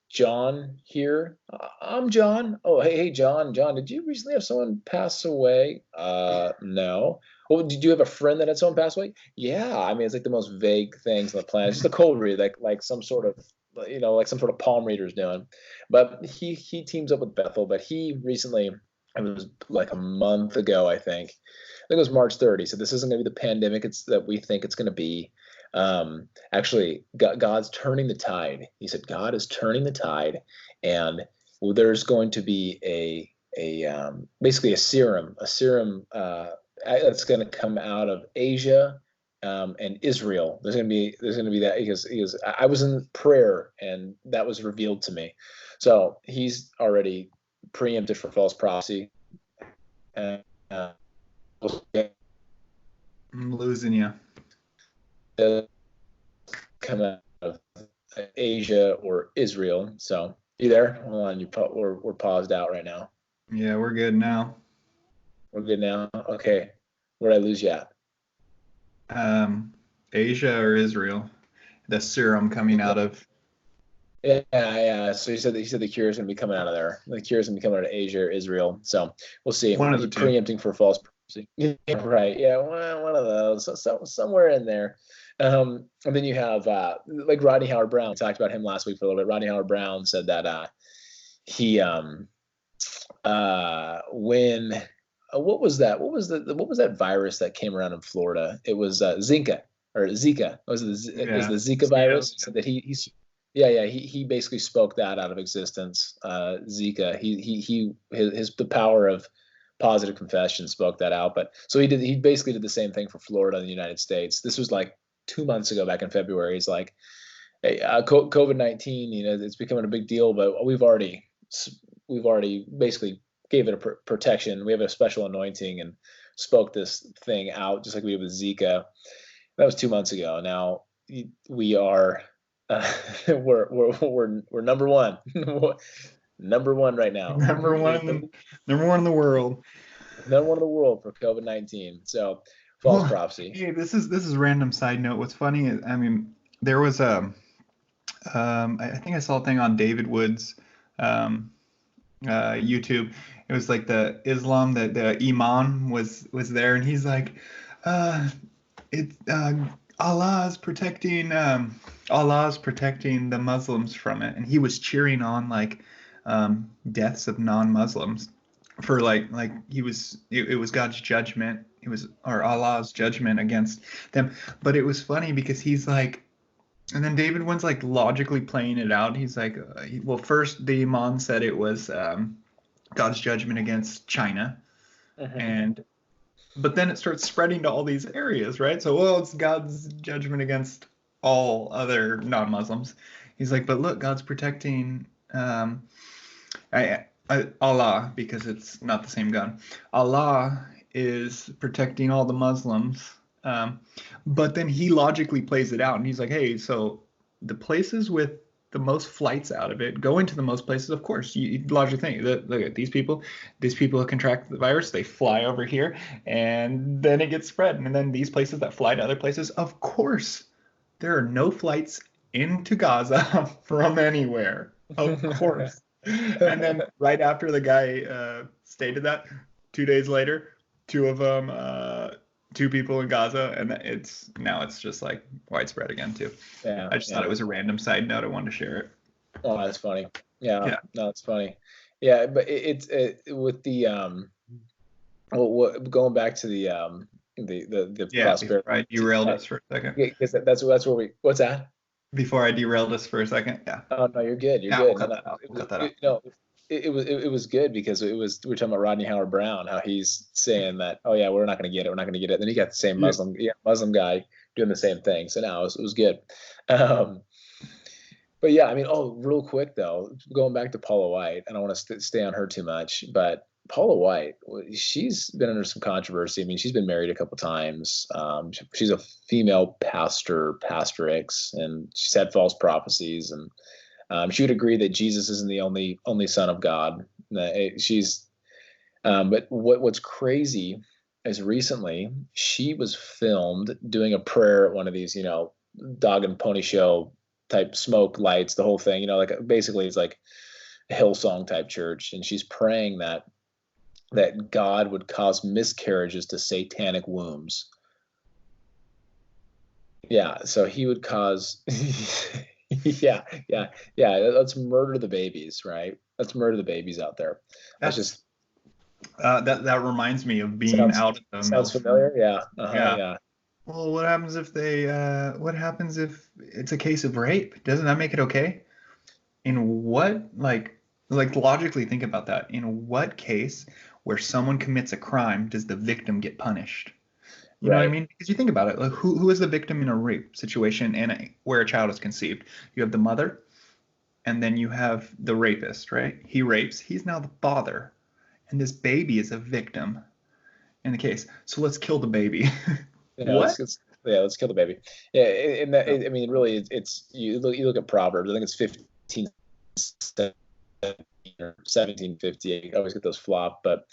John here? I'm John. Oh, hey, John, did you recently have someone pass away? No. Well, did you have a friend that had someone pass away? Yeah. I mean, it's like the most vague things on the planet. It's just a cold read, like some sort of, like some sort of palm reader's doing. But he teams up with Bethel. But he recently, it was like a month ago, I think it was March 30. So this isn't going to be the pandemic that we think it's going to be. Actually, God's turning the tide. He said God is turning the tide, and there's going to be basically a serum that's going to come out of Asia and Israel. There's going to be that, because I was in prayer and that was revealed to me. So he's already preempted for false prophecy. And, I'm losing you. come out of Asia or Israel. So you there? Hold on, we're paused out right now. Yeah, we're good now. We're good now. Okay, where'd I lose you at? Asia or Israel, the serum coming out of. Yeah, yeah. So he said the cure is going to be coming out of there. The cure is going to be coming out of Asia or Israel. So we'll see. One of He the two. preempting for false prophecy. Yeah, right. Yeah, one of those. Somewhere in there. And then you have like Rodney Howard Brown. We talked about him last week for a little bit. Rodney Howard Brown said that he when what was that? What was that virus that came around in Florida? It was Zika or Zika. It was Yeah. the Zika virus. So that he's yeah, yeah. He basically spoke that out of existence. Zika. His the power of positive confession spoke that out. But so he basically did the same thing for Florida in the United States. This was like 2 months ago, back in February. He's like, hey, COVID-19, it's becoming a big deal, but we've already basically gave it a protection. We have a special anointing and spoke this thing out, just like we did with Zika. That was 2 months ago. Now we are we're number one, number one right now. Number one in the world. Number one in the world for COVID-19. So false Well, prophecy. hey, this is random side note. What's funny is, I mean, there was a I think I saw a thing on David Wood's um, YouTube. It was like the Islam that the imam was there, and he's like, uh, it Allah's protecting Allah's protecting the Muslims from it, and he was cheering on like deaths of non-Muslims for like it was God's judgment. It was or Allah's judgment against them. But it was funny because he's like, and then David Wynn's like logically playing it out. He's like, well, first the Imam said it was God's judgment against China, and but then it starts spreading to all these areas, right? So, well, it's God's judgment against all other non-Muslims. He's like, but look, God's protecting Allah, because it's not the same God. Allah is protecting all the Muslims. But then he logically plays it out, and he's like, hey, so the places with the most flights out of it go into the most places. Of course, you logically think that, look at these people who contract the virus, they fly over here, and then it gets spread. And then these places that fly to other places, of course, there are no flights into Gaza from anywhere. Of course. And then right after the guy stated that, 2 days later, two people in Gaza, and it's just like widespread again too. Yeah, I just thought it was a random side note. I wanted to share it. Oh, that's funny. Yeah, Yeah. no, it's funny. Yeah, but it's with the going back to the Yeah, before I prosperity. derailed us for a second. Because that's where what's that? Before I derailed us for a second. Yeah. Oh no, you're good. You're Yeah, good. we'll cut that out. We'll cut that out. No, it was good because we were talking about Rodney Howard Brown, how he's saying that, oh yeah, we're not going to get it, we're not going to get it. Then you got the same Muslim guy doing the same thing. So now it was good. But yeah, I mean, real quick though, going back to Paula White, I don't want to stay on her too much, but Paula White, she's been under some controversy. I mean, she's been married a couple times. She's a female pastorix, and she's had false prophecies, and she would agree that Jesus isn't the only Son of God. But what's crazy is recently she was filmed doing a prayer at one of these, dog and pony show type smoke lights, the whole thing, like basically it's like a Hillsong type church, and she's praying that God would cause miscarriages to satanic wombs. Yeah, so he would cause yeah, yeah, yeah. Let's murder the babies, right? Let's murder the babies out there. That's just that reminds me of being out of the sounds familiar. Yeah, Yeah. yeah. Well, what happens if what happens if it's a case of rape? Doesn't that make it okay? In what, like logically think about that. In what case where someone commits a crime does the victim get punished? You know what I Right. mean? Because you think about it, like who is the victim in a rape situation and where a child is conceived? You have the mother, and then you have the rapist, right? He rapes. He's now the father, and this baby is a victim in the case. So let's kill the baby. Yeah, What? let's kill the baby. Yeah, and that, I mean, really, it's you look at Proverbs. I think it's 15:17 or 17:58. I always get those flop, but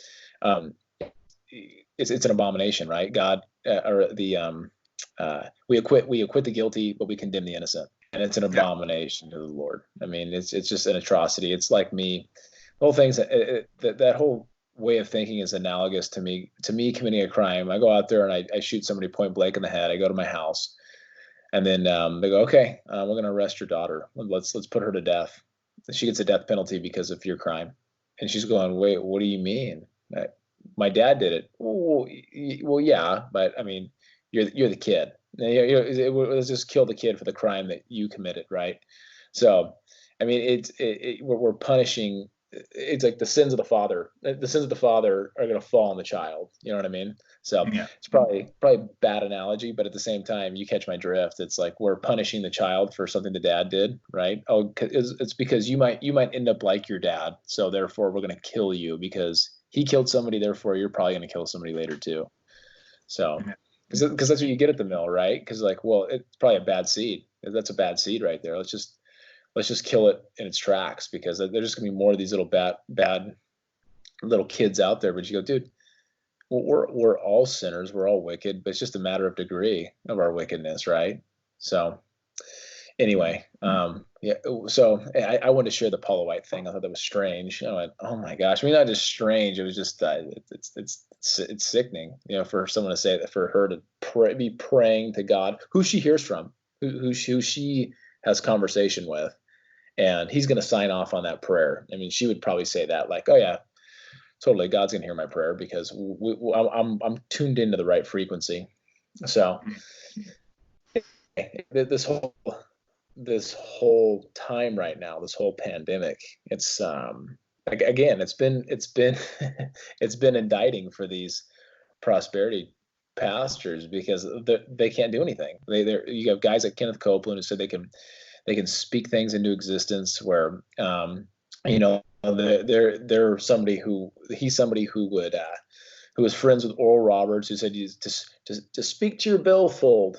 it's an abomination, right? God or the we acquit the guilty, but we condemn the innocent. and it's an abomination to the Lord. I mean, it's just an atrocity. It's like me. The whole thing's that whole way of thinking is analogous to me committing a crime. I go out there and I shoot somebody point blank in the head. I go to my house, and then they go, okay, we're going to arrest your daughter. Let's put her to death. She gets a death penalty because of your crime. And she's going, wait, what do you mean? My dad did it. Well, yeah, but I mean, you're the kid. Let's just kill the kid for the crime that you committed, right? So, I mean, we're punishing. It's like the sins of the father. The sins of the father are going to fall on the child. You know what I mean? So it's probably a bad analogy, but at the same time, you catch my drift. It's like we're punishing the child for something the dad did, right? Oh, it's because you might end up like your dad, so therefore we're going to kill you because he killed somebody. Therefore, you're probably going to kill somebody later too. So, because that's what you get at the mill, right? Because like, well, it's probably a bad seed. That's a bad seed right there. Let's just kill it in its tracks because there's just gonna be more of these little bad little kids out there. But you go, dude, we're all sinners, we're all wicked, but it's just a matter of degree of our wickedness, right? So anyway, yeah. So I wanted to share the Paula White thing. I thought that was strange. I went, oh my gosh. I mean, not just strange. It was just it's sickening, for someone to say that, for her to be praying to God, who she hears from, who she has conversation with, and he's going to sign off on that prayer. I mean, she would probably say that like, oh yeah, totally, God's going to hear my prayer because I'm tuned into the right frequency. So this whole time right now, this whole pandemic, it's again, it's been it's been indicting for these prosperity pastors because they can't do anything. You have guys like Kenneth Copeland who said they can speak things into existence where they're somebody who would who was friends with Oral Roberts, who said to speak to your billfold,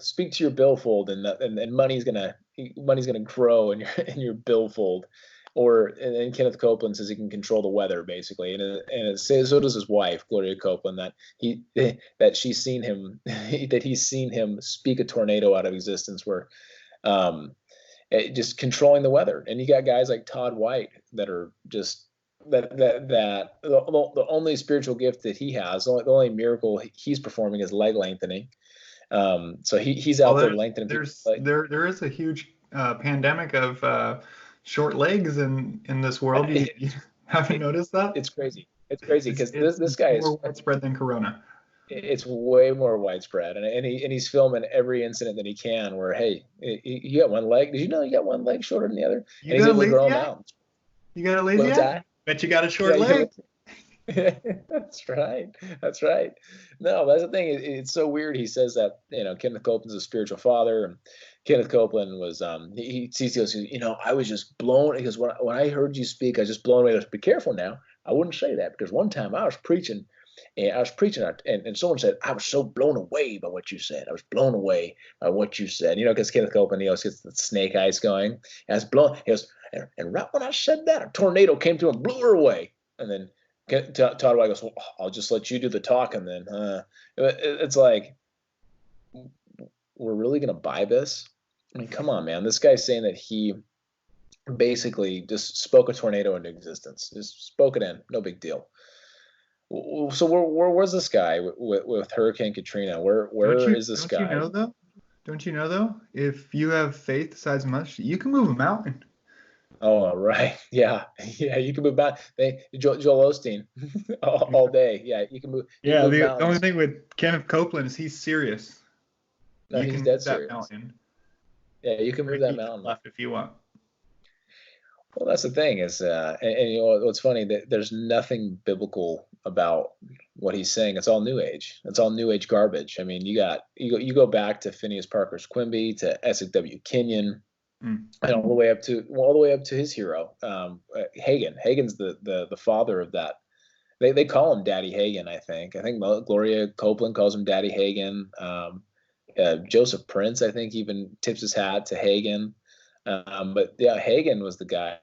and money's gonna grow in your billfold. And Kenneth Copeland says he can control the weather basically, and it says so does his wife Gloria Copeland, that she's seen him that he's seen him speak a tornado out of existence, where just controlling the weather. And you got guys like Todd White that are just the only spiritual gift that he has, the only miracle he's performing is leg lengthening. So he's out there lengthening. There is a huge pandemic of short legs in this world. You haven't noticed that? It's crazy. It's crazy because this guy is more widespread than Corona. It's way more widespread, and he's filming every incident that he can. Where, hey, you got one leg. Did you know you got one leg shorter than the other? And he's able to grow them out. You got a lazy eye? Bet you got a short leg. That's right. No, that's the thing. It's so weird. He says that Kenneth Copeland's a spiritual father, and Kenneth Copeland was he goes, I was just blown. Because when I heard you speak, I was just blown away. I was, be careful now. I wouldn't say that because one time I was preaching. And and someone said, I was so blown away by what you said. I was blown away by what you said. Because Kenneth Copeland, he always gets the snake eyes going. And I was blown. He goes, and right when I said that, a tornado came through and blew her away. And then Todd White goes, well, I'll just let you do the talking then. It's like, we're really going to buy this? I mean, come on, man. This guy's saying that he basically just spoke a tornado into existence. Just spoke it in. No big deal. So where was this guy with Hurricane Katrina? Where is this guy? Don't you know though? If you have faith the size of much, you can move a mountain. Oh, right. Yeah. You can move mountains. Joel Osteen all day. Yeah, you can move. The only thing with Kenneth Copeland is he's serious. No, he's dead serious. Mountain. Yeah, you can move that mountain left if you want. Well, that's the thing is, and what's funny, that there's nothing biblical about what he's saying. It's all New Age. It's all New Age garbage. I mean, you go back to Phineas Parker's Quimby, to Essex W. Kenyon, and all the way up to his hero, Hagen. Hagen's the father of that. They call him Daddy Hagen. I think Gloria Copeland calls him Daddy Hagen. Joseph Prince, I think, even tips his hat to Hagen. But yeah, Hagen was the guy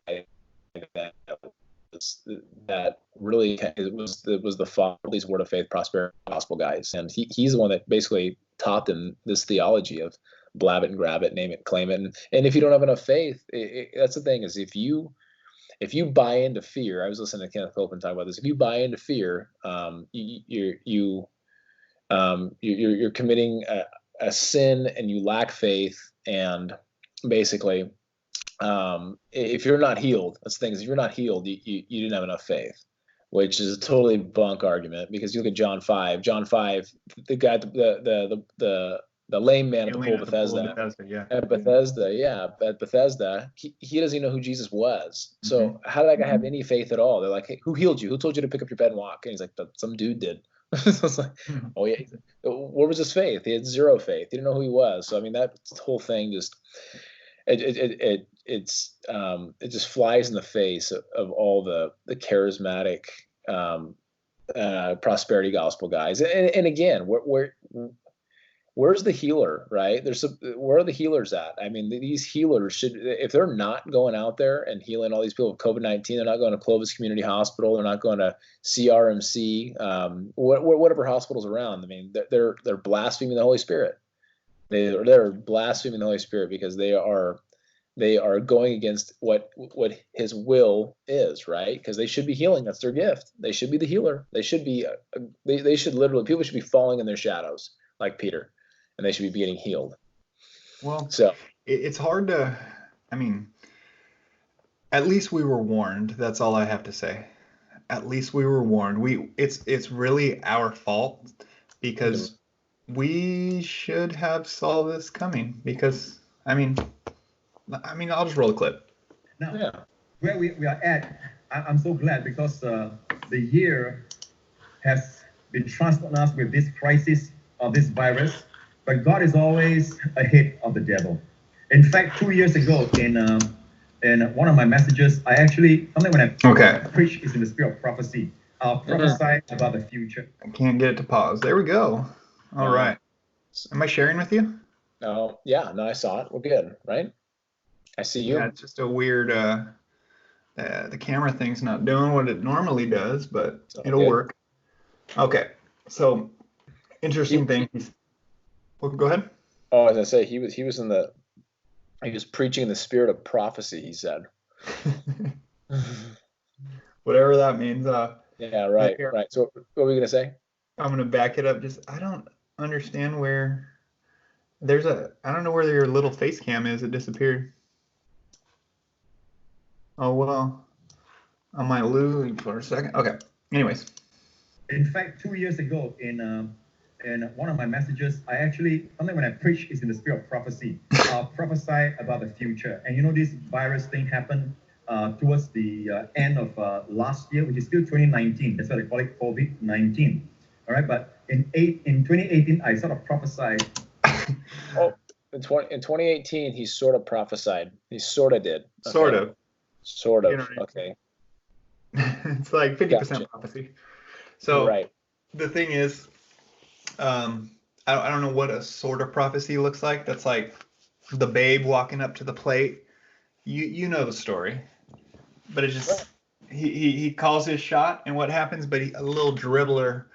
that really was the father of these Word of Faith Prosperity Gospel guys, and he's the one that basically taught them this theology of blab it and grab it, name it, claim it. And if you don't have enough faith, that's the thing, is if you buy into fear, I was listening to Kenneth Copeland talk about this. If you buy into fear, you're committing a sin, and you lack faith. And basically, if you're not healed, that's the thing, is if you're not healed, you didn't have enough faith, which is a totally bunk argument, because you look at John 5, the guy, the lame man at the pool of Bethesda. At Bethesda, he doesn't even know who Jesus was. So how did that guy have any faith at all? They're like, hey, who healed you? Who told you to pick up your bed and walk? And he's like, some dude did. So it's like, oh yeah. Where was his faith? He had zero faith. He didn't know who he was. So I mean, that whole thing just it just flies in the face of all the charismatic prosperity gospel guys. And again, where's the healer, right? Where are the healers at? I mean, these healers should, if they're not going out there and healing all these people with COVID-19, they're not going to Clovis Community Hospital, they're not going to CRMC, whatever hospitals around. I mean, they're blaspheming the Holy Spirit. They're blaspheming the Holy Spirit, because they are going against what His will is, right? Because they should be healing. That's their gift. They should be the healer. They should be. They should literally. People should be falling in their shadows like Peter, and they should be getting healed. Well, so it's hard to. I mean, at least we were warned. That's all I have to say. At least we were warned. It's really our fault, because we should have saw this coming. Because I mean, I'll just roll the clip. Now, where we are at, I'm so glad, because the year has been transformed us with this crisis of this virus, but God is always ahead of the devil. In fact, 2 years ago, in one of my messages, I actually, something when I preach is in the spirit of prophecy. I'll prophesy about the future. I can't get it to pause. There we go. All right. Am I sharing with you? No. Yeah. No, I saw it. We're good, right? I see you. Yeah, it's just a weird. The camera thing's not doing what it normally does, but it'll work. Okay. So, interesting thing. Well, go ahead. Oh, I was gonna say he was preaching in the spirit of prophecy, he said. Whatever that means. Yeah, right. So what were you gonna say? I'm gonna back it up. I don't understand where I don't know where your little face cam is. It disappeared. Oh, well, I might lose for a second. Okay. Anyways. In fact, 2 years ago, in one of my messages, I actually, something when I preach is in the spirit of prophecy. I'll prophesy about the future. And this virus thing happened towards the end of last year, which is still 2019. That's why they call it COVID-19. All right. But in 2018, I sort of prophesied. In 2018, he sort of prophesied. He sort of did. Okay. Sort of. Okay. It's like 50% prophecy. So the thing is, I don't know what a sort of prophecy looks like. That's like the babe walking up to the plate. You know the story, but it just he calls his shot, and what happens? But a little dribbler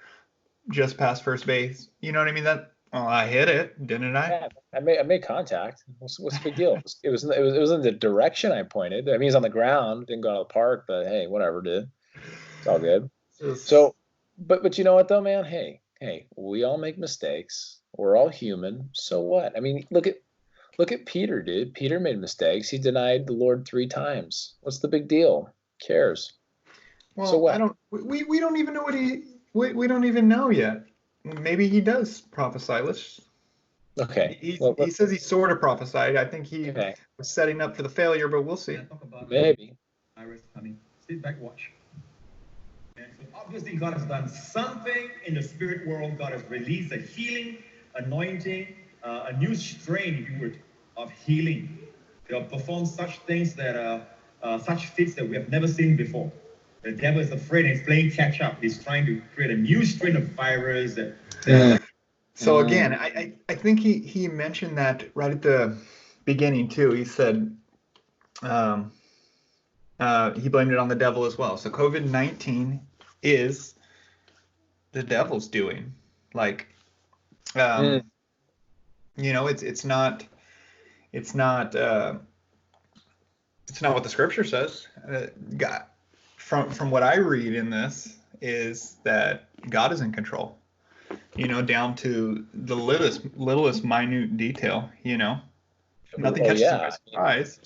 just past first base. You know what I mean? I hit it, didn't I? Yeah, I made contact. What's the big deal? It was in the direction I pointed. I mean, he's on the ground, didn't go to the park, but hey, whatever, dude. It's all good. So, but you know what though, man? Hey, we all make mistakes. We're all human. So what? I mean, look at Peter, dude. Peter made mistakes. He denied the Lord 3 times. What's the big deal? Who cares? Well, so what? We don't even know we don't even know yet. Maybe he does prophesy. Okay. He says he sort of prophesied. I think he was setting up for the failure, but we'll see. Maybe. Iris, honey, sit back, watch. And so obviously God has done something in the spirit world. God has released a healing anointing, a new strain, if you would, of healing. They have performed such things that such feats that we have never seen before. The devil is afraid and he's playing catch up. He's trying to create a new strain of virus. So again, I think he mentioned that right at the beginning too. He said he blamed it on the devil as well. So COVID-19 is the devil's doing. Like, You know, it's not what the scripture says. God, from what I read in this, is that God is in control. You know, down to the littlest minute detail. You know, nothing catches him by surprise.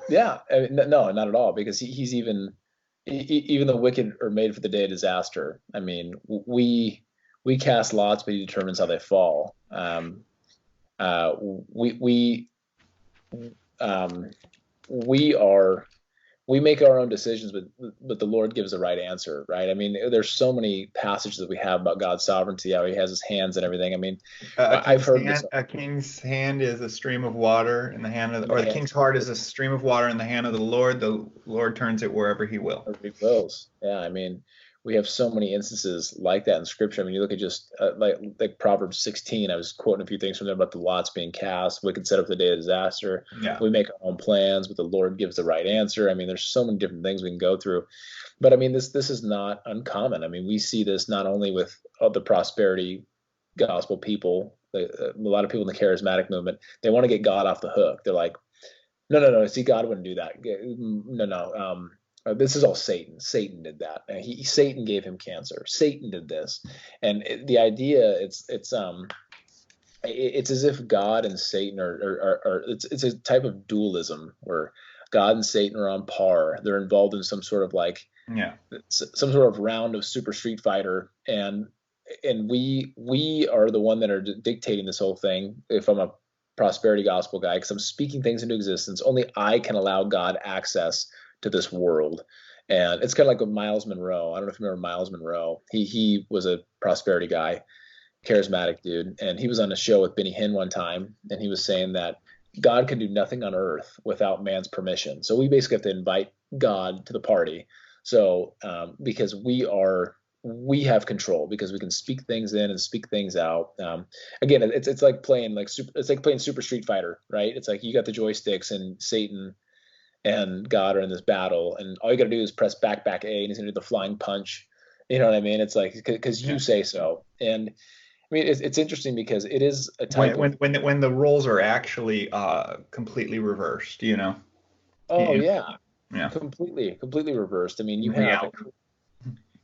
Yeah, I mean, no, not at all, because he's even the wicked are made for the day of disaster. I mean, we cast lots, but he determines how they fall. We we make our own decisions, but the Lord gives the right answer, right? I mean, there's so many passages that we have about God's sovereignty, how He has His hands and everything. I mean, I've heard a king's hand is a stream of water in the hand of, or the king's heart is a stream of water in the hand of the Lord. The Lord turns it wherever He will. Wherever He wills. Yeah, I mean, we have so many instances like that in Scripture. I mean, you look at just like Proverbs 16. I was quoting a few things from there about the lots being cast. Wicked set up the day of disaster. Yeah. We make our own plans, but the Lord gives the right answer. I mean, there's so many different things we can go through. But I mean, this is not uncommon. I mean, we see this not only with the prosperity gospel people. A lot of people in the charismatic movement, they want to get God off the hook. They're like, no. See, God wouldn't do that. No. This is all Satan. Satan did that. Satan gave him cancer. Satan did this, and the idea it's as if God and Satan are it's a type of dualism where God and Satan are on par. They're involved in some sort of some sort of round of Super Street Fighter, and we are the one that are dictating this whole thing. If I'm a prosperity gospel guy, because I'm speaking things into existence, only I can allow God access to this world. And it's kind of like with Miles Monroe. I don't know if you remember Miles Monroe. He was a prosperity guy, charismatic dude, and he was on a show with Benny Hinn one time, and he was saying that God can do nothing on earth without man's permission. So we basically have to invite God to the party. So because we have control, because we can speak things in and speak things out. Again, it's like playing Super Street Fighter, right? It's like you got the joysticks and Satan and God are in this battle, and all you got to do is press back A, and he's gonna do the flying punch. You know what I mean? It's like because you say so. And I mean, it's interesting because it is a type when the roles are actually completely reversed. You know. Oh yeah, completely reversed. I mean, you have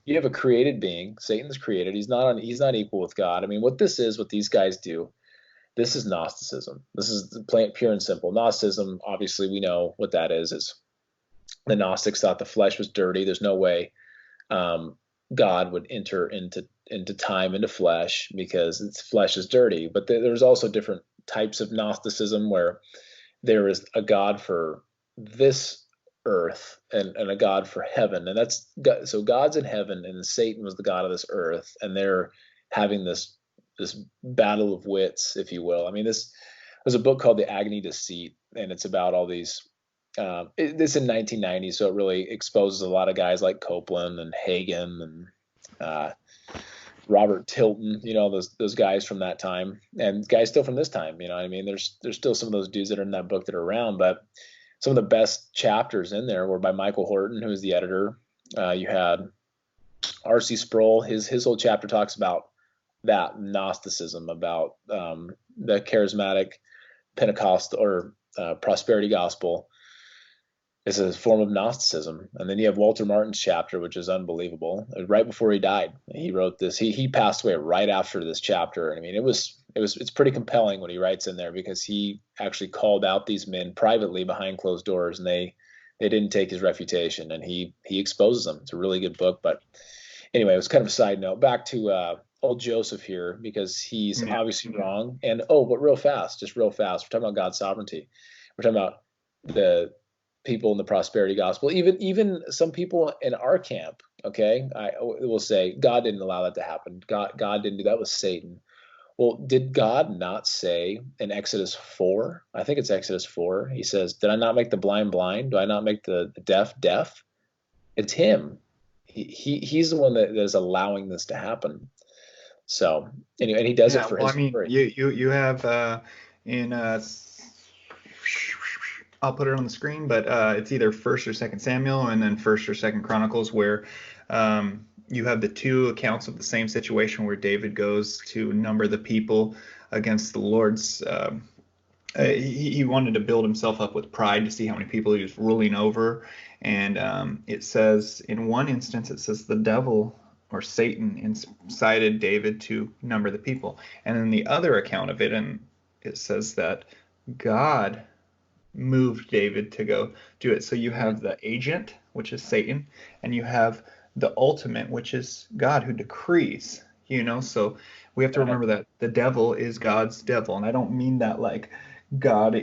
a created being. Satan's created. He's not equal with God. I mean, what these guys do. This is Gnosticism. This is pure and simple. Gnosticism, obviously, we know what that is. Is the Gnostics thought the flesh was dirty. There's no way God would enter into time, into flesh, because its flesh is dirty. But there's also different types of Gnosticism where there is a God for this earth and a God for heaven. And so God's in heaven, and Satan was the God of this earth, and they're having this battle of wits, if you will. I mean, there's a book called The Agony Deceit, and it's about all these this in 1990, so it really exposes a lot of guys like Copeland and Hagen and Robert Tilton, you know, those guys from that time, and guys still from this time. You know what I mean? There's still some of those dudes that are in that book that are around, but some of the best chapters in there were by Michael Horton, who was the editor. You had R.C. Sproul. His whole chapter talks about that Gnosticism, about the charismatic Pentecost or prosperity gospel is a form of Gnosticism. And then you have Walter Martin's chapter, which is unbelievable. Right before he died, he wrote this. He passed away right after this chapter. And I mean, it's pretty compelling what he writes in there, because he actually called out these men privately behind closed doors, and they didn't take his refutation, and he exposes them. It's a really good book. But anyway, it was kind of a side note. Back to old Joseph here, because he's obviously wrong. And but real fast, we're talking about God's sovereignty. We're talking about the people in the prosperity gospel, even some people in our camp. Okay, I will say God didn't allow that to happen. God didn't do that. Was Satan. Well, did God not say in Exodus 4? I think it's Exodus 4. He says, "Did I not make the blind blind? Do I not make the deaf deaf?" It's him. He's the one that is allowing this to happen. So anyway, and he does it for his glory. You have in I'll put it on the screen, but it's either 1st or 2nd Samuel, and then 1st or 2nd Chronicles, where you have the two accounts of the same situation, where David goes to number the people against the Lord's. He wanted to build himself up with pride to see how many people he was ruling over. And it says, in one instance, it says the devil or Satan incited David to number the people. And in the other account of it, and it says that God moved David to go do it. So you have the agent, which is Satan, and you have the ultimate, which is God, who decrees. So we have to remember that the devil is God's devil. And I don't mean that like God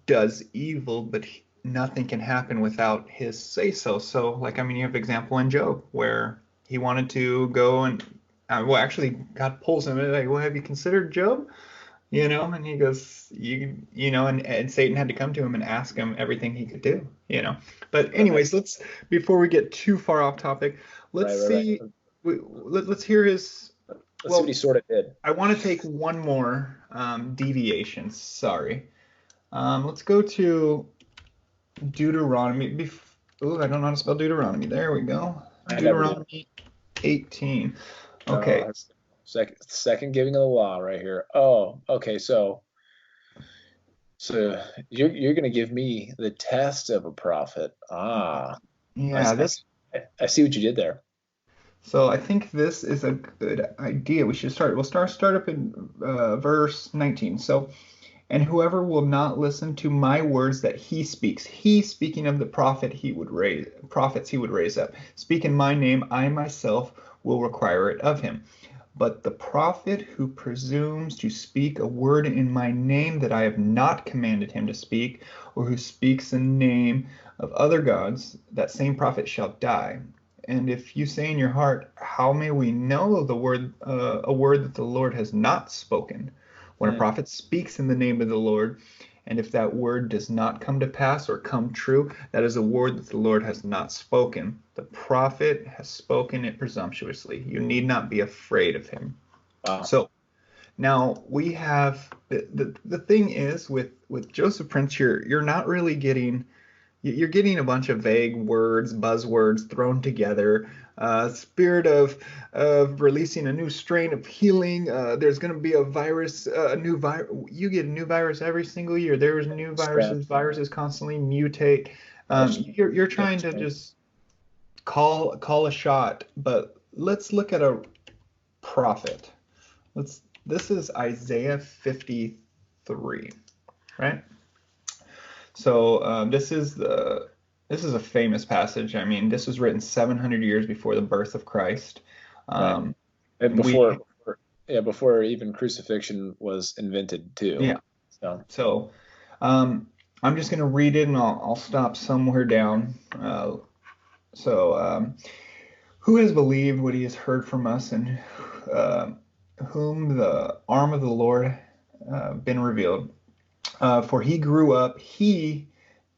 does evil, but nothing can happen without his say so. So like, you have example in Job where he wanted to go and actually God pulls him and like, well, have you considered Job? And he goes, and Satan had to come to him and ask him everything he could do, But anyways, before we get too far off topic, let's see. Right. Let's hear his. Let's see what he sort of did. I want to take one more deviation. Sorry. Let's go to Deuteronomy. I don't know how to spell Deuteronomy. There we go. Deuteronomy 18. Okay. Second giving of the law right here. Oh, okay. So you're going to give me the test of a prophet. Yeah. I see what you did there. So I think this is a good idea. We'll start up in verse 19. So, and whoever will not listen to my words that he speaks, he speaking of the prophets he would raise up, speak in my name, I myself will require it of him. But the prophet who presumes to speak a word in my name that I have not commanded him to speak, or who speaks in the name of other gods, that same prophet shall die. And if you say in your heart, how may we know a word that the Lord has not spoken? When a prophet speaks in the name of the Lord, and if that word does not come to pass or come true, that is a word that the Lord has not spoken. The prophet has spoken it presumptuously. You need not be afraid of him. Wow. So now we have the thing is with Joseph Prince, you're not really getting. You're getting a bunch of vague words, buzzwords thrown together. Spirit of releasing a new strain of healing. There's going to be a virus, You get a new virus every single year. There's new viruses. Viruses constantly mutate. You're trying to just call a shot. But let's look at a prophet. This is Isaiah 53, right? So this is a famous passage. This was written 700 years before the birth of Christ. And before even crucifixion was invented too. Yeah. So I'm just going to read it, and I'll stop somewhere down. Who has believed what he has heard from us, and whom the arm of the Lord been revealed? For he grew up, he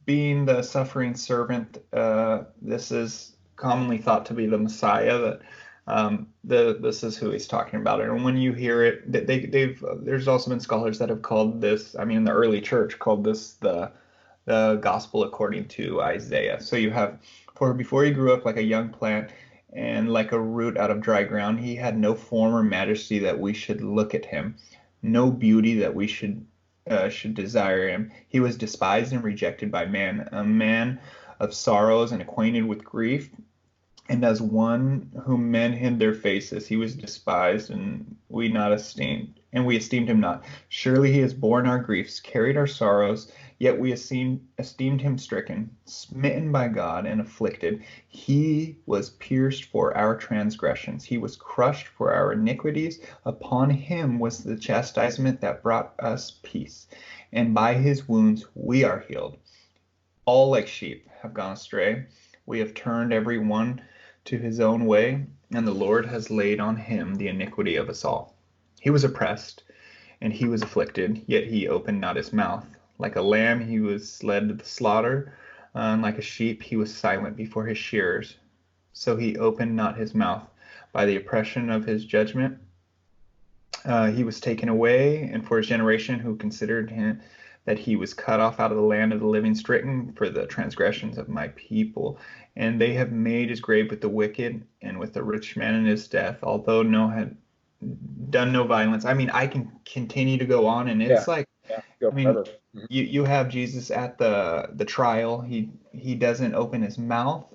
being the suffering servant. This is commonly thought to be the Messiah. This is who he's talking about. And when you hear it, there's also been scholars that have called this, the early church called this the gospel according to Isaiah. So you have, for before he grew up like a young plant and like a root out of dry ground, he had no form or majesty that we should look at him, no beauty that we should desire him. He was despised and rejected by man, a man of sorrows and acquainted with grief. And as one whom men hid their faces, he was despised, and we esteemed him not. Surely he has borne our griefs, carried our sorrows, yet we esteemed him stricken, smitten by God, and afflicted. He was pierced for our transgressions. He was crushed for our iniquities. Upon him was the chastisement that brought us peace. And by his wounds we are healed. All like sheep have gone astray. We have turned every one to his own way, and the Lord has laid on him the iniquity of us all. He was oppressed, and he was afflicted, yet he opened not his mouth. Like a lamb he was led to the slaughter, and like a sheep he was silent before his shearers. So he opened not his mouth. By the oppression of his judgment he was taken away, and for his generation who considered him that he was cut off out of the land of the living, stricken for the transgressions of my people. And they have made his grave with the wicked and with the rich man in his death, although done no violence. I mean, I can continue to go on, and Yeah. it's like, Yeah. Go I mean, forever. you have Jesus at the trial. He doesn't open his mouth.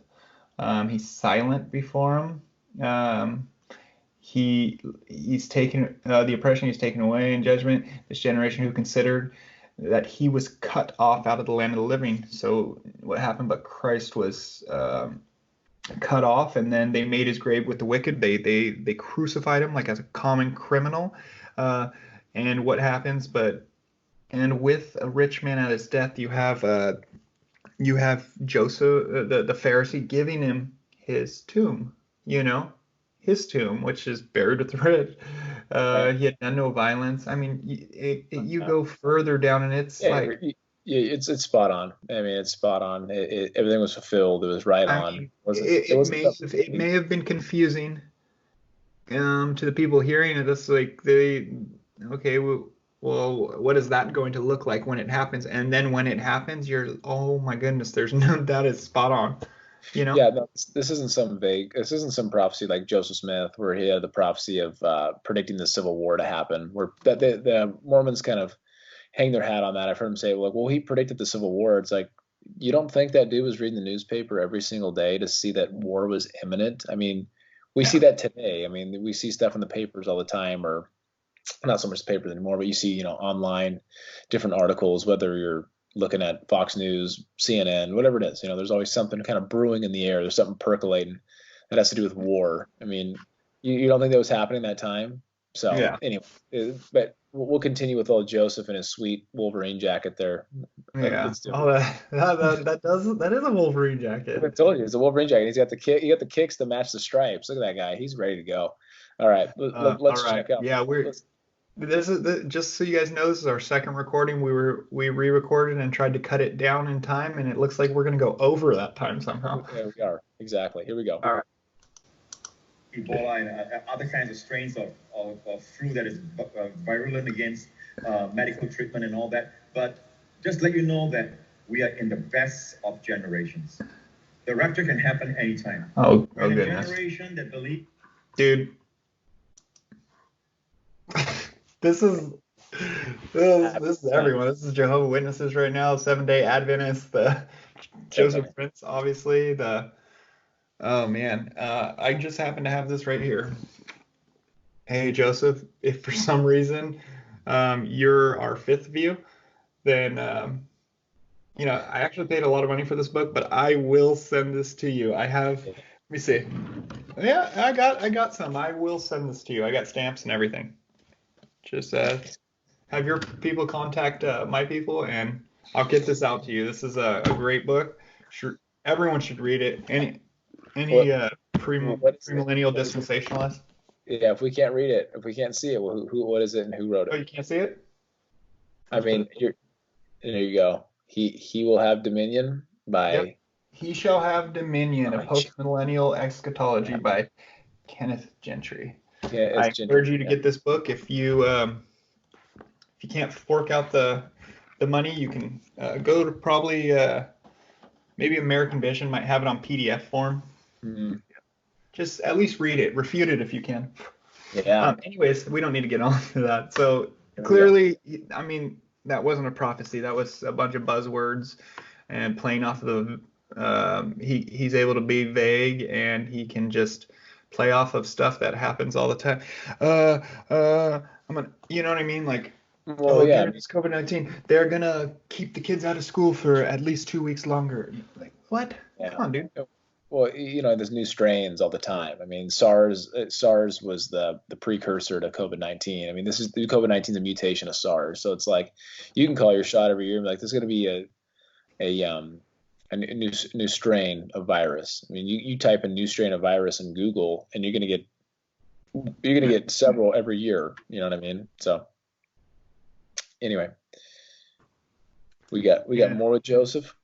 He's silent before him. He's taken the oppression, he's taken away in judgment. This generation who considered that he was cut off out of the land of the living. So what happened? But Christ was cut off, and then they made his grave with the wicked. They crucified him like as a common criminal. Uh, and what happens? And with a rich man at his death, you have Joseph, the Pharisee, giving him his tomb. His tomb, which is buried with the rich. Right. He had done no violence. I mean, you go further down, and it's Yeah. like, It's spot on. I mean, it's spot on. Everything was fulfilled. It was right I on. mean, It it wasn't may it may have been confusing to the people hearing it. It's like okay, well, what is that going to look like when it happens? And then when it happens, you're, oh my goodness, there's no, that is spot on. Yeah, no, this isn't some vague. This isn't some prophecy like Joseph Smith, where he had the prophecy of predicting the Civil War to happen. Where that the Mormons kind of hang their hat on that. I've heard them say, well, he predicted the Civil War. It's like, you don't think that dude was reading the newspaper every single day to see that war was imminent? I mean, we see that today. I mean, we see stuff in the papers all the time, or not so much papers anymore, but you see, online, different articles, whether you're looking at Fox News, CNN, whatever it is, there's always something kind of brewing in the air. There's something percolating that has to do with war. I mean, you don't think that was happening that time? So Yeah. anyway, but we'll continue with old Joseph and his sweet Wolverine jacket there. Yeah. Let's do it. Oh, that is a Wolverine jacket. I told you, it's a Wolverine jacket. He's got the kick. He got the kicks to match the stripes. Look at that guy. He's ready to go. All right, let's All right. check out. Yeah, this is just so you guys know, this is our second recording. We re-recorded and tried to cut it down in time, and it looks like we're gonna go over that time somehow. There we are. Exactly. Here we go. All right. Ebola and other kinds of strains of flu that is virulent against medical treatment and all that. But just let you know that we are in the best of generations. The rapture can happen anytime. Oh We're in a goodness. generation that believes. Dude. This is everyone. This is Jehovah's Witnesses right now, Seventh-day Adventists, the Joseph Prince, obviously. Oh man, I just happen to have this right here. Hey Joseph, if for some reason you're our fifth view, then I actually paid a lot of money for this book, but I will send this to you. I have, let me see. Yeah, I got some. I will send this to you. I got stamps and everything. Just have your people contact my people, and I'll get this out to you. This is a great book. Everyone should read it. Any premillennial dispensationalist. Yeah, if we can't read it, if we can't see it, what is it and who wrote it? Oh, you can't see it? I mean, there you go. He will have dominion by. Yep. He shall have dominion, a postmillennial eschatology by Kenneth Gentry. Yeah, I encourage you to get this book. If you can't fork out the money, you can go to probably maybe American Vision might have it on PDF form. Mm-hmm. Just at least read it, refute it if you can. Yeah. Anyways, we don't need to get on to that. So clearly, I mean, that wasn't a prophecy. That was a bunch of buzzwords and playing off of the. He's able to be vague, and he can just play off of stuff that happens all the time. You know what I mean? Like, it's COVID-19. They're gonna keep the kids out of school for at least 2 weeks longer. Like, what? Yeah. Come on, dude. Well, there's new strains all the time. I mean, SARS was the precursor to COVID-19. I mean, COVID-19 is a mutation of SARS. So it's like, you can call your shot every year and be like, there's going to be a new strain of virus. I mean, you type a new strain of virus in Google, and you're going to get several every year. You know what I mean? So anyway, we got more with Joseph.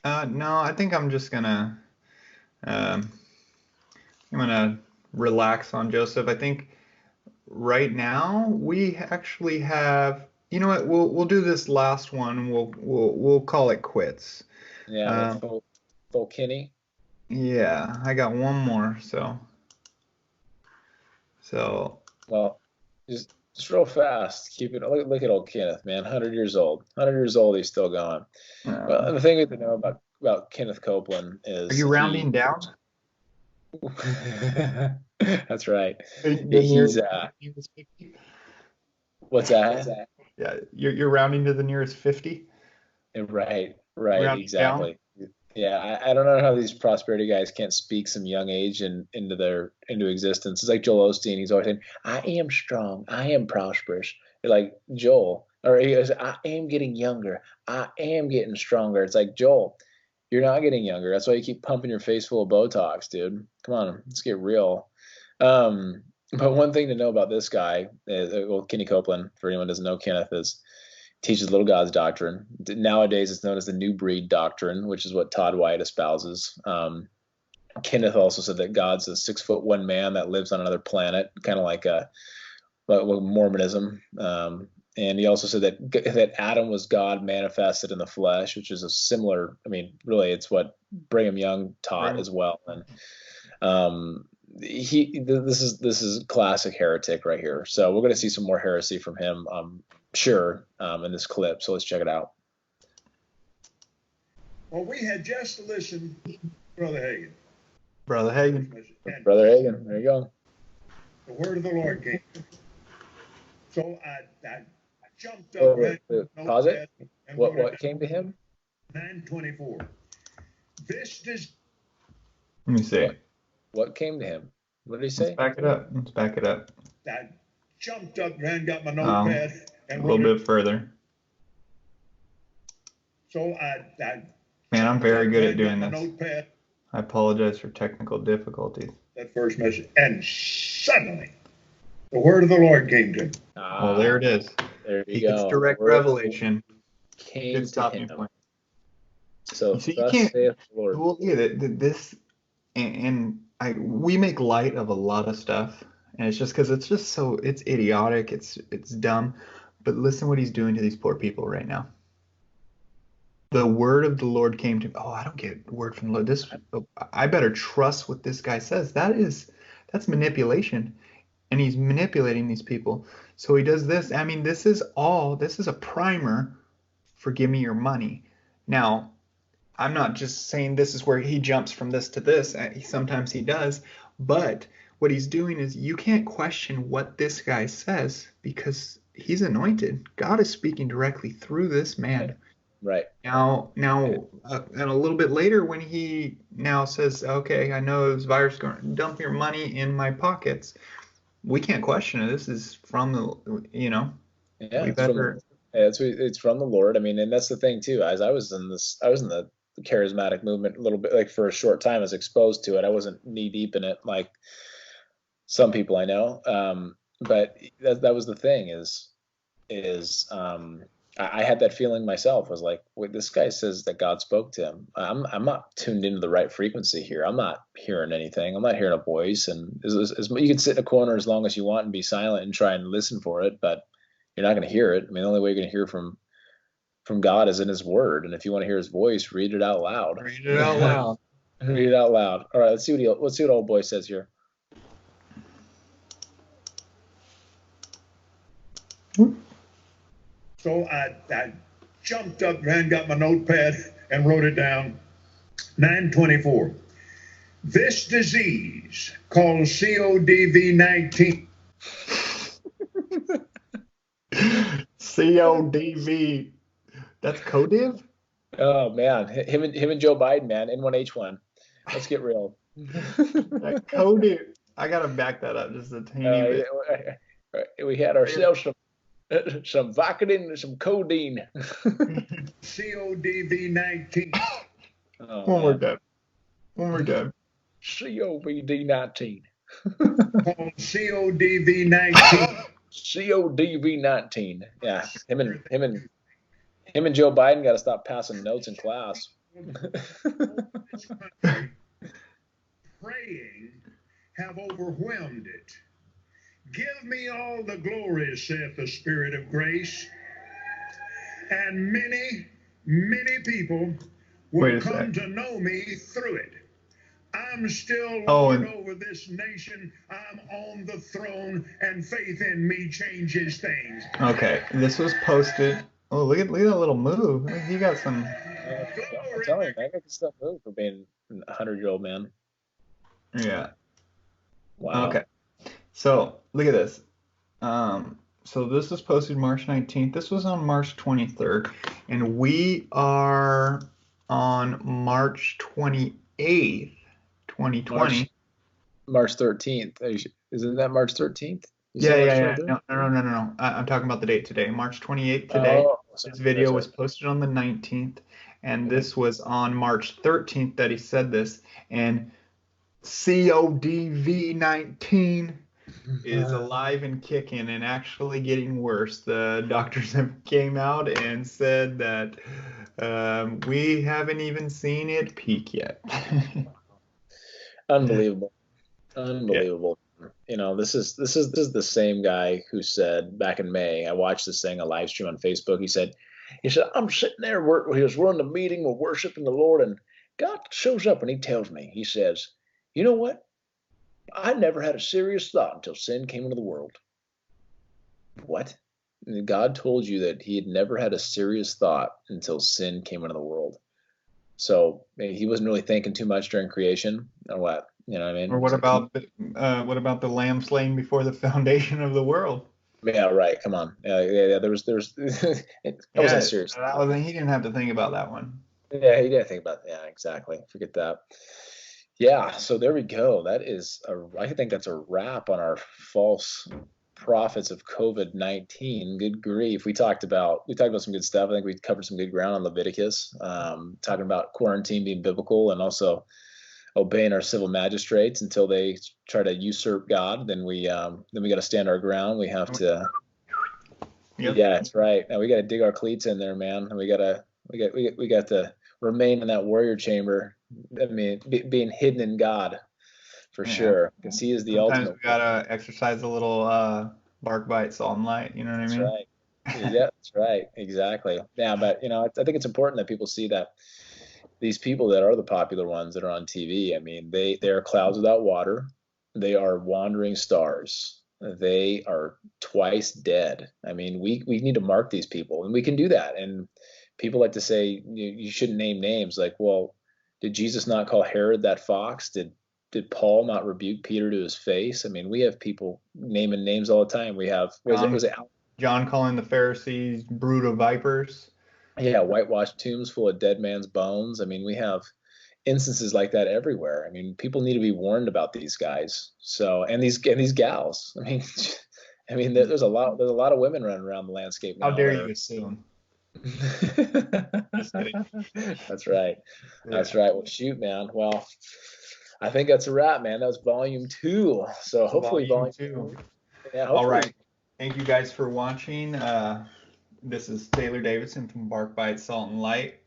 No, I think I'm just gonna relax on Joseph. I think right now we actually have. You know what? We'll do this last one. We'll call it quits. Yeah, Volkini. Yeah, I got one more. So Well, just real fast. Keep it. Look at old Kenneth, man. 100 years old. 100 years old. He's still going. Well, the thing we have to know about Kenneth Copeland is. Are you rounding down? That's right. He's what's that? Yeah, you're rounding to the nearest 50. Right, Rounding exactly. Yeah, I don't know how these prosperity guys can't speak some young age and into existence. It's like Joel Osteen. He's always saying, "I am strong. I am prosperous." You're like Joel, or he goes, "I am getting younger. I am getting stronger." It's like Joel, you're not getting younger. That's why you keep pumping your face full of Botox, dude. Come on, let's get real. But one thing to know about this guy, well, Kenny Copeland, for anyone who doesn't know, Kenneth teaches little God's doctrine. Nowadays, it's known as the New Breed doctrine, which is what Todd White espouses. Kenneth also said that God's a 6'1" man that lives on another planet, kind of like Mormonism. And he also said that Adam was God manifested in the flesh, which is a similar. I mean, really, it's what Brigham Young taught as well. And this is classic heretic right here. So we're going to see some more heresy from him. Sure, in this clip. So let's check it out. Well, we had just listened, Brother Hagin. Brother Hagin. There you go. The word of the Lord came. So I jumped up. Pause it. What came to him? 9:24. This is. Let me see. What came to him? What did he say? Let's back it up. I jumped up and got my notepad. A little bit further. So Man, I'm very good at doing this. I apologize for technical difficulties. That first message, and suddenly, the word of the Lord came to him. Well, there it is. There you he go. gets direct revelation. Came to him. Point. So you can't. Well, yeah, this, and we make light of a lot of stuff, and it's just because it's idiotic, it's dumb. But listen what he's doing to these poor people right now. The word of the Lord came to me. Oh, I don't get word from the Lord. I better trust what this guy says. That's manipulation. And he's manipulating these people. So he does this. I mean, this is a primer for give me your money. Now, I'm not just saying this is where he jumps from this to this. Sometimes he does. But what he's doing is you can't question what this guy says because he's anointed. God is speaking directly through this man. Right. Now, and a little bit later when he now says, okay, I know this virus is going to dump your money in my pockets. We can't question it. This is from the, Yeah, it's from the Lord. I mean, and that's the thing too. As I was in the charismatic movement a little bit, like for a short time, I was exposed to it. I wasn't knee deep in it like some people I know. But that was the thing is I had that feeling myself. I was like, wait, this guy says that God spoke to him. I'm not tuned into the right frequency here. I'm not hearing anything. I'm not hearing a voice. And you can sit in a corner as long as you want and be silent and try and listen for it, but you're not going to hear it. I mean, the only way you're going to hear from God is in His Word. And if you want to hear His voice, read it out loud. Read it out loud. Read it out loud. All right, let's see what old boy says here. So I jumped up and got my notepad and wrote it down. 9:24. This disease called COVID-19. CODV. That's CODIV? Oh man, him and Joe Biden, man, N1H1. Let's get real. That CODIV. I gotta back that up just a teeny bit. We had ourselves some Vicodin and some codeine. COVID-19. One more time. COVID-19. COVID-19. COVID-19. Yeah, him and Joe Biden got to stop passing notes in class. Praying have overwhelmed it. Give me all the glory, saith the Spirit of grace. And many, many people will come to know me through it. I I'm still Oh, Lord and- over this nation. I'm on the throne, and faith in me changes things. Okay, this was posted. Oh, look at that little move. He got some. I'm telling you, man, I can still move for being a 100-year-old man. Yeah. Wow. Okay. So look at this. So this was posted March 19th. This was on March 23rd, and we are on March 28th, 2020. March 13th. Isn't that March 13th? Yeah. No. I'm talking about the date today, March 28th today. Oh, This video was posted on the 19th, and this was on March 13th that he said this. And COVID-19 is alive and kicking and actually getting worse. The doctors have came out and said that we haven't even seen it peak yet. Unbelievable. You know, this is the same guy who said back in May, I watched this thing, a live stream on Facebook. He said, I'm sitting there, we're in the meeting, we're worshiping the Lord, and God shows up and he tells me, he says, you know what? I never had a serious thought until sin came into the world. What? God told you that he had never had a serious thought until sin came into the world. So maybe he wasn't really thinking too much during creation, or what? You know what I mean? Or what about the lamb slain before the foundation of the world? Yeah, right. Come on. Yeah. There was that wasn't serious. He didn't have to think about that one. Yeah, he didn't think about. Yeah, exactly. Forget that. Yeah. So there we go. I think that's a wrap on our false prophets of COVID-19. Good grief. We talked about some good stuff. I think we covered some good ground on Leviticus, talking about quarantine being biblical and also obeying our civil magistrates until they try to usurp God. Then we got to stand our ground. We have to. Yep. Yeah, that's right. Now we got to dig our cleats in there, man. And we got to remain in that warrior chamber. I mean, being hidden in God, for sure. Because He is the Sometimes ultimate. We gotta exercise a little bark bite, salt and light. You know what I mean? That's right. Yeah, that's right. Exactly. Yeah, but I think it's important that people see that these people that are the popular ones that are on TV, I mean, they are clouds without water. They are wandering stars. They are twice dead. I mean, we need to mark these people, and we can do that. And people like to say you shouldn't name names. Like, well, did Jesus not call Herod that fox? Did Paul not rebuke Peter to his face? I mean, we have people naming names all the time. We have John calling the Pharisees brood of vipers. Yeah, whitewashed tombs full of dead man's bones. I mean, we have instances like that everywhere. I mean, people need to be warned about these guys. So, and these gals. I mean, there's a lot of women running around the landscape now. How dare you assume? Just kidding. That's right. That's right. Well, shoot, man. Well, I think that's a wrap, man. That was volume 2. So hopefully volume 2. Yeah. Hopefully. All right. Thank you guys for watching. This is Taylor Davidson from Bark Bite Salt and Light.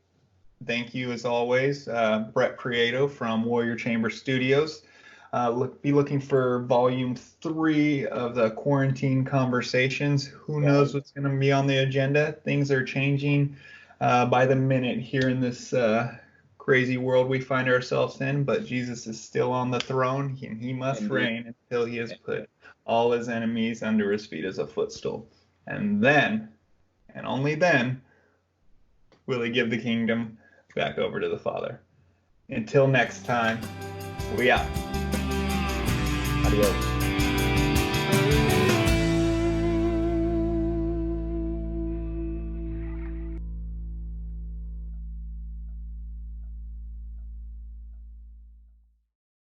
Thank you, as always, Brett Prieto from Warrior Chamber Studios. Be looking for volume 3 of the quarantine conversations. Who knows what's going to be on the agenda? Things are changing by the minute here in this crazy world we find ourselves in, but Jesus is still on the throne, and he must reign until he has put all his enemies under his feet as a footstool. And then, and only then, will he give the kingdom back over to the Father. Until next time, we out. Adios.